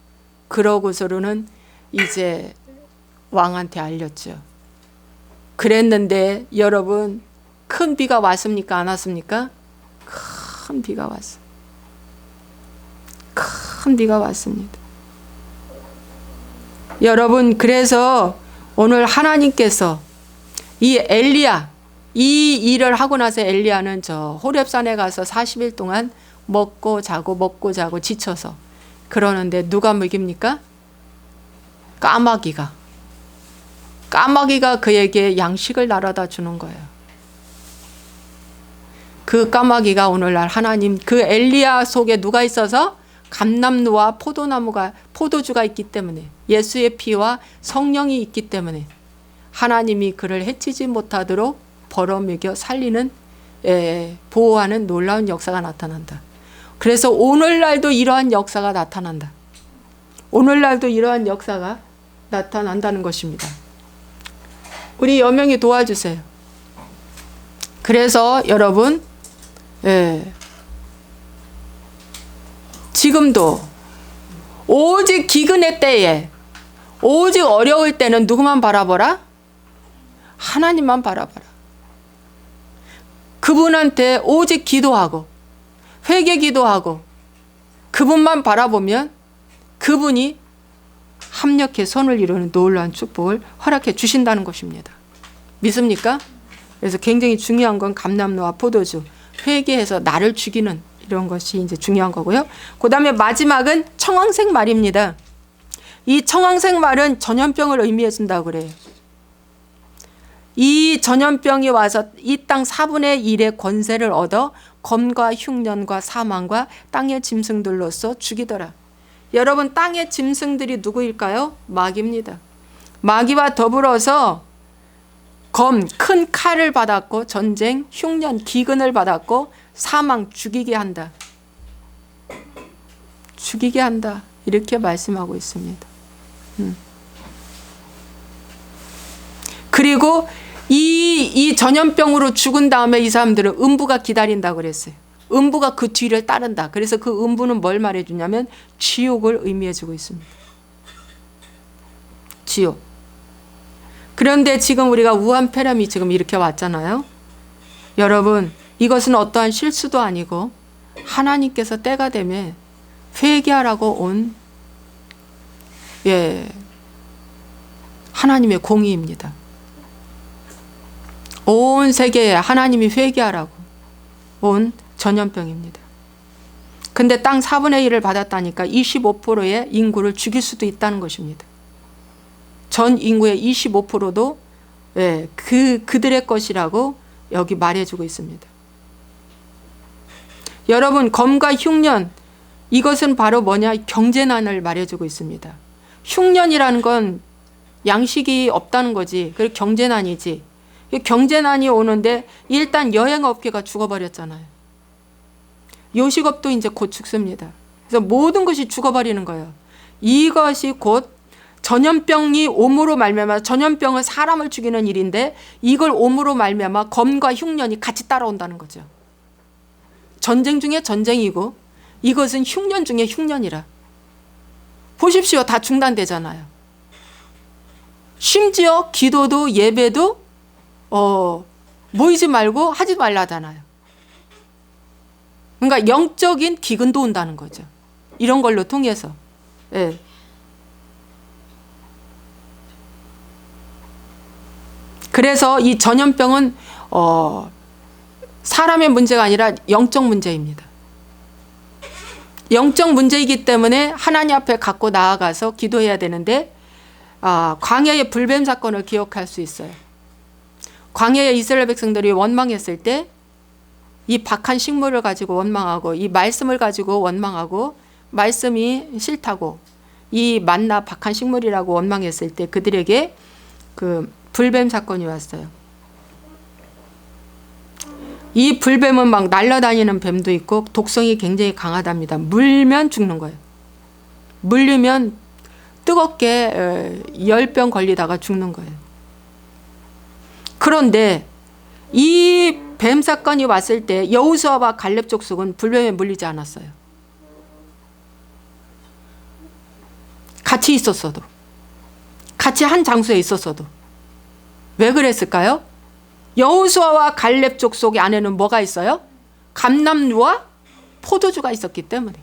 그러고서는 이제 왕한테 알렸죠. 그랬는데 여러분, 큰 비가 왔습니까? 안 왔습니까? 큰 비가 왔어요. 큰 비가 왔습니다. 여러분, 그래서 오늘 하나님께서 이 엘리야, 이 일을 하고 나서 엘리야는 저 호렙산에 가서 40일 동안 먹고 자고 지쳐서 그러는데 누가 먹입니까? 까마귀가 그에게 양식을 날아다 주는 거예요. 그 까마귀가 오늘날 하나님, 그 엘리야 속에 누가 있어서? 감람나무와 포도주가 있기 때문에, 예수의 피와 성령이 있기 때문에 하나님이 그를 해치지 못하도록 벌어먹여 살리는, 보호하는 놀라운 역사가 나타난다. 그래서 오늘날도 이러한 역사가 나타난다. 오늘날도 이러한 역사가 나타난다는 것입니다. 우리 여명이 도와주세요. 그래서 여러분, 지금도 오직 기근의 때에, 오직 어려울 때는 누구만 바라보라? 하나님만 바라봐라. 그분한테 오직 기도하고 회개 기도하고 그분만 바라보면 그분이 합력해 손을 이루는 놀라운 축복을 허락해 주신다는 것입니다. 믿습니까? 그래서 굉장히 중요한 건 감람나무와 포도주, 회개해서 나를 죽이는 이런 것이 이제 중요한 거고요. 그 다음에 마지막은 청황색 말입니다. 이 청황색 말은 전염병을 의미해 준다고 그래요. 이 전염병이 와서 이 땅 4분의 1의 권세를 얻어 검과 흉년과 사망과 땅의 짐승들로서 죽이더라. 여러분, 땅의 짐승들이 누구일까요? 마귀입니다. 마귀와 더불어서 큰 칼을 받았고 전쟁, 흉년, 기근을 받았고 사망, 죽이게 한다. 죽이게 한다. 이렇게 말씀하고 있습니다. 그리고 이 전염병으로 죽은 다음에 이 사람들은 음부가 기다린다고 그랬어요. 음부가 그 뒤를 따른다. 그래서 그 음부는 뭘 말해주냐면 지옥을 의미해주고 있습니다. 지옥. 그런데 지금 우리가 우한 폐렴이 지금 이렇게 왔잖아요. 여러분, 이것은 어떠한 실수도 아니고 하나님께서 때가 되면 회개하라고 온 하나님의 공의입니다. 온 세계에 하나님이 회개하라고 온 전염병입니다. 근데 땅 4분의 1을 받았다니까 25%의 인구를 죽일 수도 있다는 것입니다. 전 인구의 25%도 그들의 것이라고 여기 말해주고 있습니다. 여러분, 검과 흉년, 이것은 바로 뭐냐? 경제난을 말해주고 있습니다. 흉년이라는 건 양식이 없다는 거지. 그리고 경제난이지. 경제난이 오는데 일단 여행업계가 죽어버렸잖아요. 요식업도 이제 곧 죽습니다. 그래서 모든 것이 죽어버리는 거예요. 이것이 곧 전염병이 옴으로 말미암아, 전염병은 사람을 죽이는 일인데 이걸 옴으로 말미암아 검과 흉년이 같이 따라온다는 거죠. 전쟁 중에 전쟁이고 이것은 흉년 중에 흉년이라. 보십시오. 다 중단되잖아요. 심지어 기도도 예배도 모이지 말고 하지 말라잖아요. 그러니까 영적인 기근도 온다는 거죠. 이런 걸로 통해서. 예. 그래서 이 전염병은 사람의 문제가 아니라 영적 문제입니다. 영적 문제이기 때문에 하나님 앞에 갖고 나아가서 기도해야 되는데 광야의 불뱀 사건을 기억할 수 있어요. 광야의 이스라엘 백성들이 원망했을 때 이 박한 식물을 가지고 원망하고 이 말씀을 가지고 원망하고 말씀이 싫다고 이 만나 박한 식물이라고 원망했을 때 그들에게 그 불뱀 사건이 왔어요. 이 불뱀은 막 날아다니는 뱀도 있고 독성이 굉장히 강하답니다. 물면 죽는 거예요. 물리면 뜨겁게 열병 걸리다가 죽는 거예요. 그런데 이 뱀 사건이 왔을 때 여호수아와 갈렙 족속은 불뱀에 물리지 않았어요. 같이 있었어도, 같이 한 장소에 있었어도. 왜 그랬을까요? 여호수아와 갈렙 족속 안에는 뭐가 있어요? 감람류와 포도주가 있었기 때문에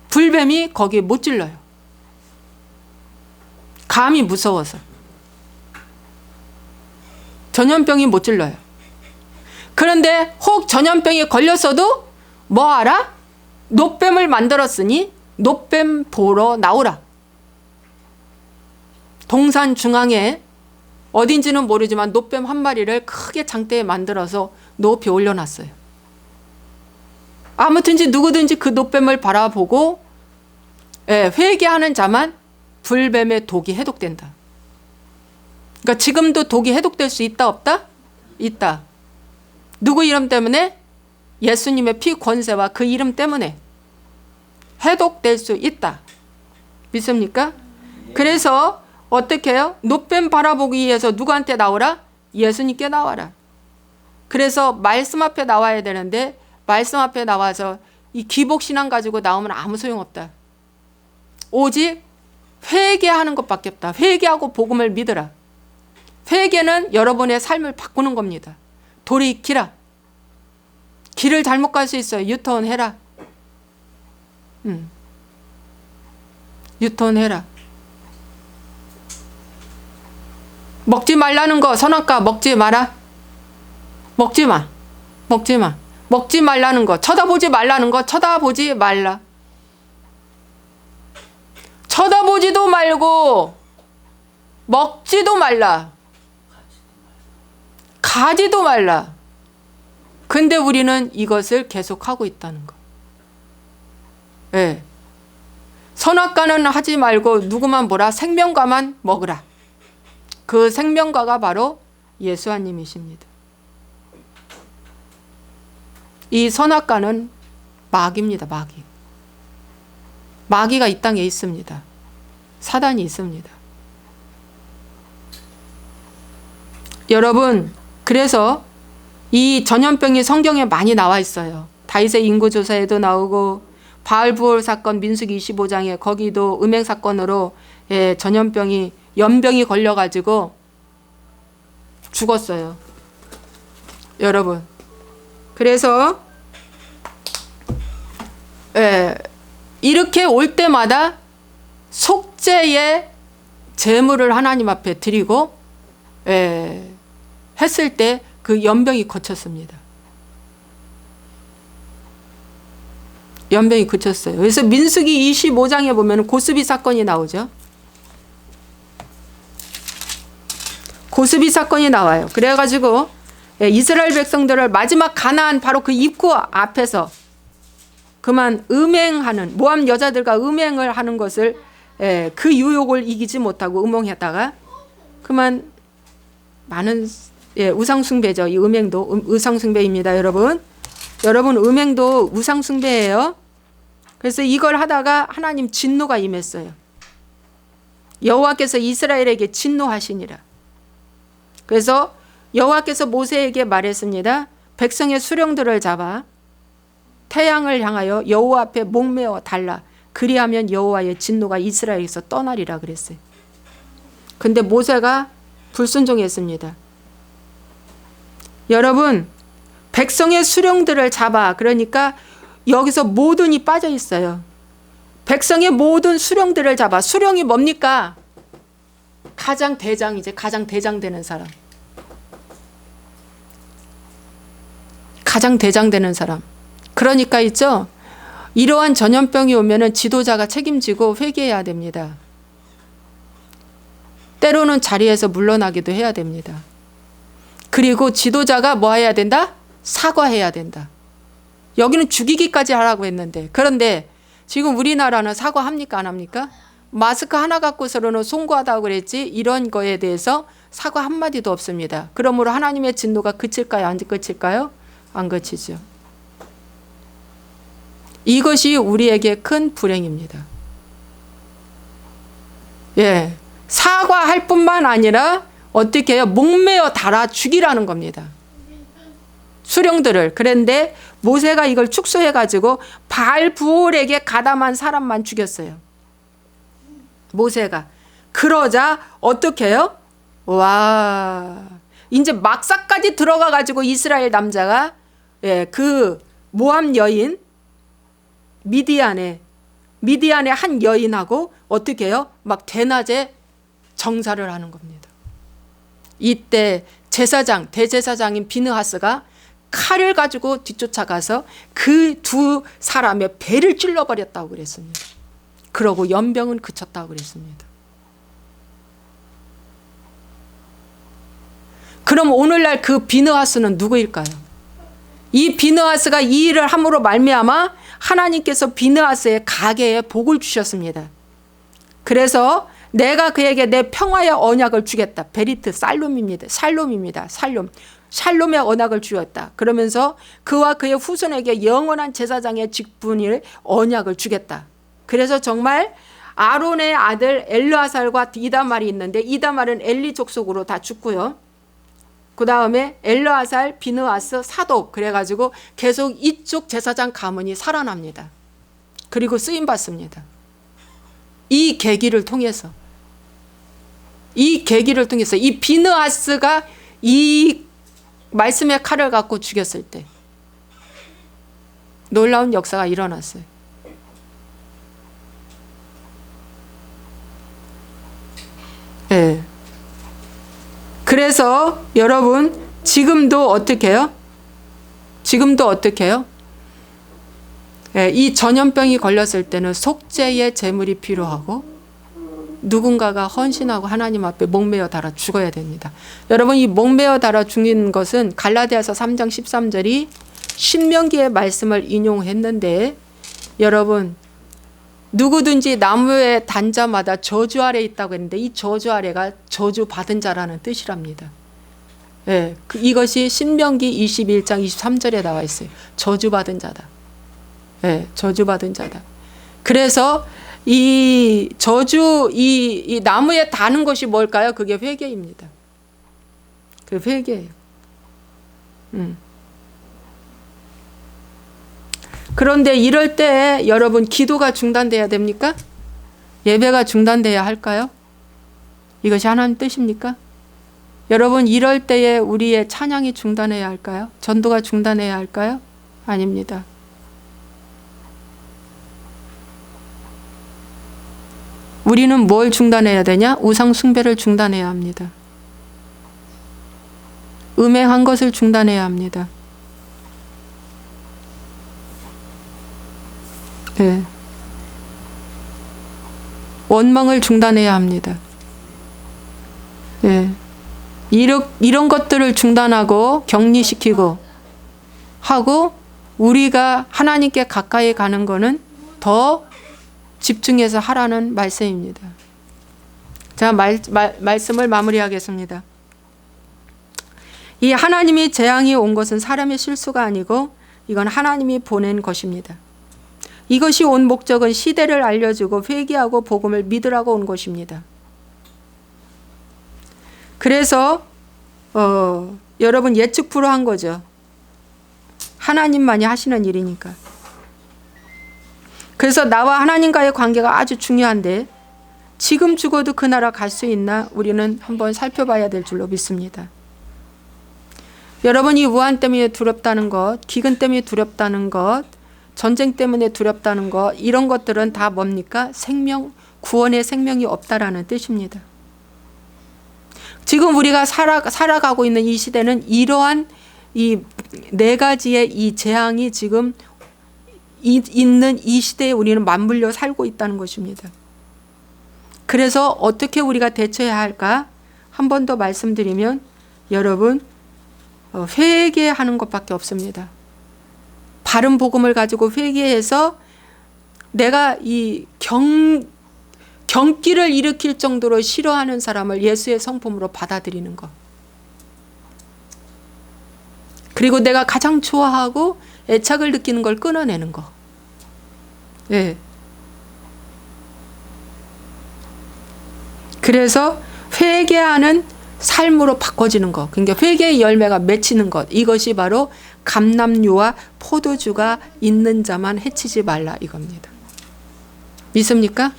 불뱀이 거기에 못 찔러요. 감이 무서워서. 전염병이 못 찔러요. 그런데 혹 전염병이 걸렸어도 뭐 하라? 놋뱀을 만들었으니 놋뱀 보러 나오라. 동산 중앙에 어딘지는 모르지만 놋뱀 한 마리를 크게 장대에 만들어서 높이 올려놨어요. 아무튼지 누구든지 그 놋뱀을 바라보고 회개하는 자만 불뱀의 독이 해독된다. 그러니까 지금도 독이 해독될 수 있다 없다? 있다. 누구 이름 때문에? 예수님의 피 권세와 그 이름 때문에 해독될 수 있다. 믿습니까? 그래서 어떻게 해요? 놋뱀 바라보기 위해서 누구한테 나오라? 예수님께 나와라. 그래서 말씀 앞에 나와야 되는데 말씀 앞에 나와서 이 기복신앙 가지고 나오면 아무 소용없다. 오직 회개하는 것밖에 없다. 회개하고 복음을 믿으라. 회개는 여러분의 삶을 바꾸는 겁니다. 돌이키라. 길을 잘못 갈 수 있어요. 유턴해라. 유턴해라. 먹지 말라는 거 선악과 먹지 마라. 먹지 마. 먹지 마. 먹지 말라는 거, 쳐다보지 말라는 거 쳐다보지 말라. 쳐다보지도 말고 먹지도 말라. 가지도 말라. 근데 우리는 이것을 계속하고 있다는 거. 예. 선악과는 하지 말고 누구만 보라? 생명과만 먹으라. 그 생명과가 바로 예수님이십니다. 이 선악과는 마귀입니다. 마귀. 마귀가 이 땅에 있습니다. 사단이 있습니다. 여러분, 그래서 이 전염병이 성경에 많이 나와 있어요. 다윗의 인구조사에도 나오고 바알부올 사건 민수기 25장에 거기도 음행 사건으로 전염병이 연병이 걸려가지고 죽었어요. 여러분. 그래서 이렇게 올 때마다 속죄의 제물을 하나님 앞에 드리고 했을 때 그 연병이 그쳤습니다. 연병이 그쳤어요. 그래서 민수기 25장에 보면 고스비 사건이 나오죠. 고스비 사건이 나와요. 그래가지고 이스라엘 백성들을 마지막 가나안 바로 그 입구 앞에서 그만 음행하는 모압 여자들과 음행을 하는 것을 그 유혹을 이기지 못하고 음행했다가 그만 많은 우상숭배죠. 이 음행도 우상숭배입니다. 여러분 음행도 우상숭배예요. 그래서 이걸 하다가 하나님 진노가 임했어요. 여호와께서 이스라엘에게 진노하시니라. 그래서 여호와께서 모세에게 말했습니다. 백성의 수령들을 잡아 태양을 향하여 여호와 앞에 목매어 달라. 그리하면 여호와의 진노가 이스라엘에서 떠나리라 그랬어요. 근데 모세가 불순종했습니다. 여러분, 백성의 수령들을 잡아. 그러니까 여기서 모든이 빠져 있어요. 백성의 모든 수령들을 잡아. 수령이 뭡니까? 가장 대장이제 가장 대장 되는 사람. 가장 대장 되는 사람. 그러니까 있죠. 이러한 전염병이 오면은 지도자가 책임지고 회개해야 됩니다. 때로는 자리에서 물러나기도 해야 됩니다. 그리고 지도자가 뭐 해야 된다? 사과해야 된다. 여기는 죽이기까지 하라고 했는데, 그런데 지금 우리나라는 사과합니까? 안 합니까? 마스크 하나 갖고서는 송구하다고 그랬지 이런 거에 대해서 사과 한마디도 없습니다. 그러므로 하나님의 진노가 그칠까요? 안 그칠까요? 안 그치죠. 이것이 우리에게 큰 불행입니다. 예, 사과할 뿐만 아니라 어떻게 해요? 목매어 달아 죽이라는 겁니다. 수령들을. 그런데 모세가 이걸 축소해가지고 바알브올에게 가담한 사람만 죽였어요. 모세가. 그러자 어떻게 해요? 와, 이제 막사까지 들어가가지고 이스라엘 남자가 그 모함 여인 미디안의 한 여인하고 어떻게 해요? 막 대낮에 정사를 하는 겁니다. 이때 대제사장인 비느하스가 칼을 가지고 뒤쫓아가서 그 두 사람의 배를 찔러버렸다고 그랬습니다. 그러고 연병은 그쳤다고 그랬습니다. 그럼 오늘날 그 비느하스는 누구일까요? 이 비느하스가 이 일을 함으로 말미암아 하나님께서 비느하스의 가게에 복을 주셨습니다. 그래서 내가 그에게 내 평화의 언약을 주겠다. 베리트 살롬입니다. 샬롬의 언약을 주었다. 그러면서 그와 그의 후손에게 영원한 제사장의 직분일 언약을 주겠다. 그래서 정말 아론의 아들 엘르아살과 이다말이 있는데 이다말은 엘리 족속으로 다 죽고요. 그 다음에 엘르아살, 비느하스, 사독 그래가지고 계속 이쪽 제사장 가문이 살아납니다. 그리고 쓰임받습니다. 이 계기를 통해서 이 비느하스가 이 말씀의 칼을 갖고 죽였을 때 놀라운 역사가 일어났어요. 네. 그래서 여러분 지금도 어떻게 해요? 이 전염병이 걸렸을 때는 속죄의 제물이 필요하고 누군가가 헌신하고 하나님 앞에 목매어 달아 죽어야 됩니다. 여러분 이 목매어 달아 죽는 것은 갈라디아서 3장 13절이 신명기의 말씀을 인용했는데 여러분 누구든지 나무의 단자마다 저주 아래 있다고 했는데 이 저주 아래가 저주 받은 자라는 뜻이랍니다. 예, 이것이 신명기 21장 23절에 나와 있어요. 저주 받은 자다. 예, 저주 받은 자다. 그래서 이 저주 이 나무에 다는 것이 뭘까요? 그게 회개입니다. 그 회개예요. 그런데 이럴 때 여러분 기도가 중단돼야 됩니까? 예배가 중단돼야 할까요? 이것이 하나님 뜻입니까? 여러분 이럴 때에 우리의 찬양이 중단해야 할까요? 전도가 중단해야 할까요? 아닙니다. 우리는 뭘 중단해야 되냐? 우상 숭배를 중단해야 합니다. 음행한 것을 중단해야 합니다. 네. 원망을 중단해야 합니다. 네. 이런 것들을 중단하고 격리시키고 하고 우리가 하나님께 가까이 가는 거는 더 집중해서 하라는 말씀입니다. 자, 말씀을 마무리하겠습니다. 이 하나님이 재앙이 온 것은 사람의 실수가 아니고 이건 하나님이 보낸 것입니다. 이것이 온 목적은 시대를 알려주고 회개하고 복음을 믿으라고 온 것입니다. 그래서 여러분 예측 불허한 거죠. 하나님만이 하시는 일이니까. 그래서 나와 하나님과의 관계가 아주 중요한데 지금 죽어도 그 나라 갈 수 있나 우리는 한번 살펴봐야 될 줄로 믿습니다. 여러분이 우한 때문에 두렵다는 것, 기근 때문에 두렵다는 것, 전쟁 때문에 두렵다는 것, 이런 것들은 다 뭡니까? 생명, 구원의 생명이 없다라는 뜻입니다. 지금 우리가 살아가고 있는 이 시대는 이러한 이 네 가지의 이 재앙이 지금 있는 이 시대에 우리는 맞물려 살고 있다는 것입니다. 그래서 어떻게 우리가 대처해야 할까? 한 번 더 말씀드리면 여러분 회개하는 것밖에 없습니다. 바른 복음을 가지고 회개해서 내가 이 경기를 일으킬 정도로 싫어하는 사람을 예수의 성품으로 받아들이는 것. 그리고 내가 가장 좋아하고 애착을 느끼는 걸 끊어내는 것. 예. 그래서 회개하는 삶으로 바꿔지는 것. 그러니까 회개의 열매가 맺히는 것. 이것이 바로 감람류와 포도주가 있는 자만 해치지 말라 이겁니다. 믿습니까?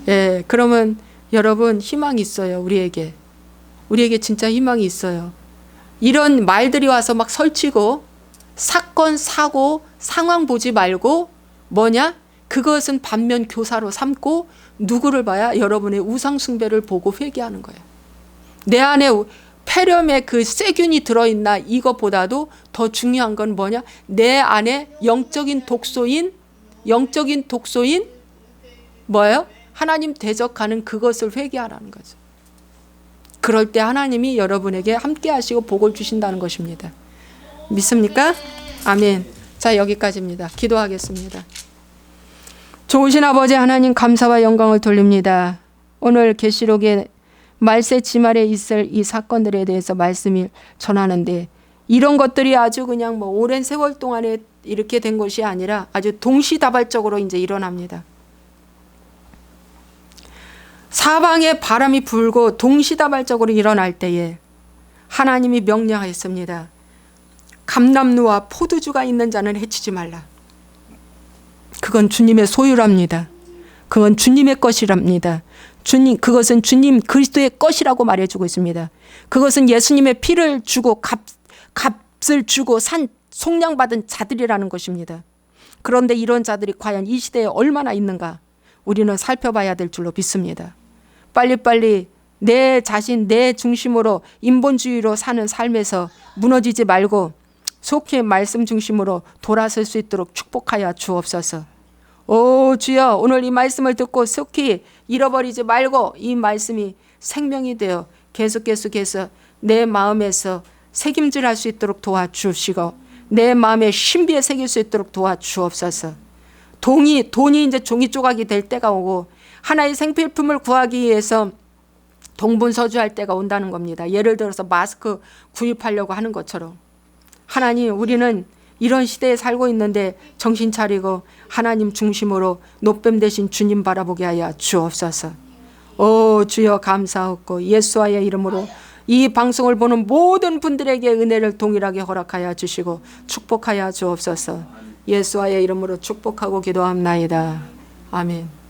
예. 그러면 여러분 희망이 있어요. 우리에게 진짜 희망이 있어요. 이런 말들이 와서 막 설치고 사건, 사고, 상황 보지 말고 뭐냐? 그것은 반면 교사로 삼고 누구를 봐야? 여러분의 우상 숭배를 보고 회개하는 거예요. 내 안에 폐렴의 그 세균이 들어있나 이것보다도 더 중요한 건 뭐냐? 내 안에 영적인 독소인 뭐예요? 하나님 대적하는 그것을 회개하라는 거죠. 그럴 때 하나님이 여러분에게 함께 하시고 복을 주신다는 것입니다. 믿습니까? 아멘. 자, 여기까지입니다. 기도하겠습니다. 좋으신 아버지 하나님 감사와 영광을 돌립니다. 오늘 계시록의 말세 지말에 있을 이 사건들에 대해서 말씀을 전하는데 이런 것들이 아주 그냥 뭐 오랜 세월 동안에 이렇게 된 것이 아니라 아주 동시다발적으로 이제 일어납니다. 사방에 바람이 불고 동시다발적으로 일어날 때에 하나님이 명령하였습니다. 감람류와 포도주가 있는 자는 해치지 말라. 그건 주님의 소유랍니다. 그건 주님의 것이랍니다. 그것은 주님 그리스도의 것이라고 말해주고 있습니다. 그것은 예수님의 피를 주고 값을 주고 속량받은 자들이라는 것입니다. 그런데 이런 자들이 과연 이 시대에 얼마나 있는가 우리는 살펴봐야 될 줄로 믿습니다. 빨리빨리 내 자신, 내 중심으로 인본주의로 사는 삶에서 무너지지 말고 속히 말씀 중심으로 돌아설 수 있도록 축복하여 주옵소서. 오 주여, 오늘 이 말씀을 듣고 속히 잃어버리지 말고 이 말씀이 생명이 되어 계속해서 내 마음에서 새김질할 수 있도록 도와주시고 내 마음에 신비에 새길 수 있도록 도와주옵소서. 돈이 이제 종이 조각이 될 때가 오고 하나의 생필품을 구하기 위해서 동분서주할 때가 온다는 겁니다. 예를 들어서 마스크 구입하려고 하는 것처럼 하나님, 우리는 이런 시대에 살고 있는데 정신 차리고 하나님 중심으로 노뱀 대신 주님 바라보게 하여 주옵소서. 오 주여 감사하고 예수와의 이름으로 이 방송을 보는 모든 분들에게 은혜를 동일하게 허락하여 주시고 축복하여 주옵소서. 예수와의 이름으로 축복하고 기도합나이다. 아멘.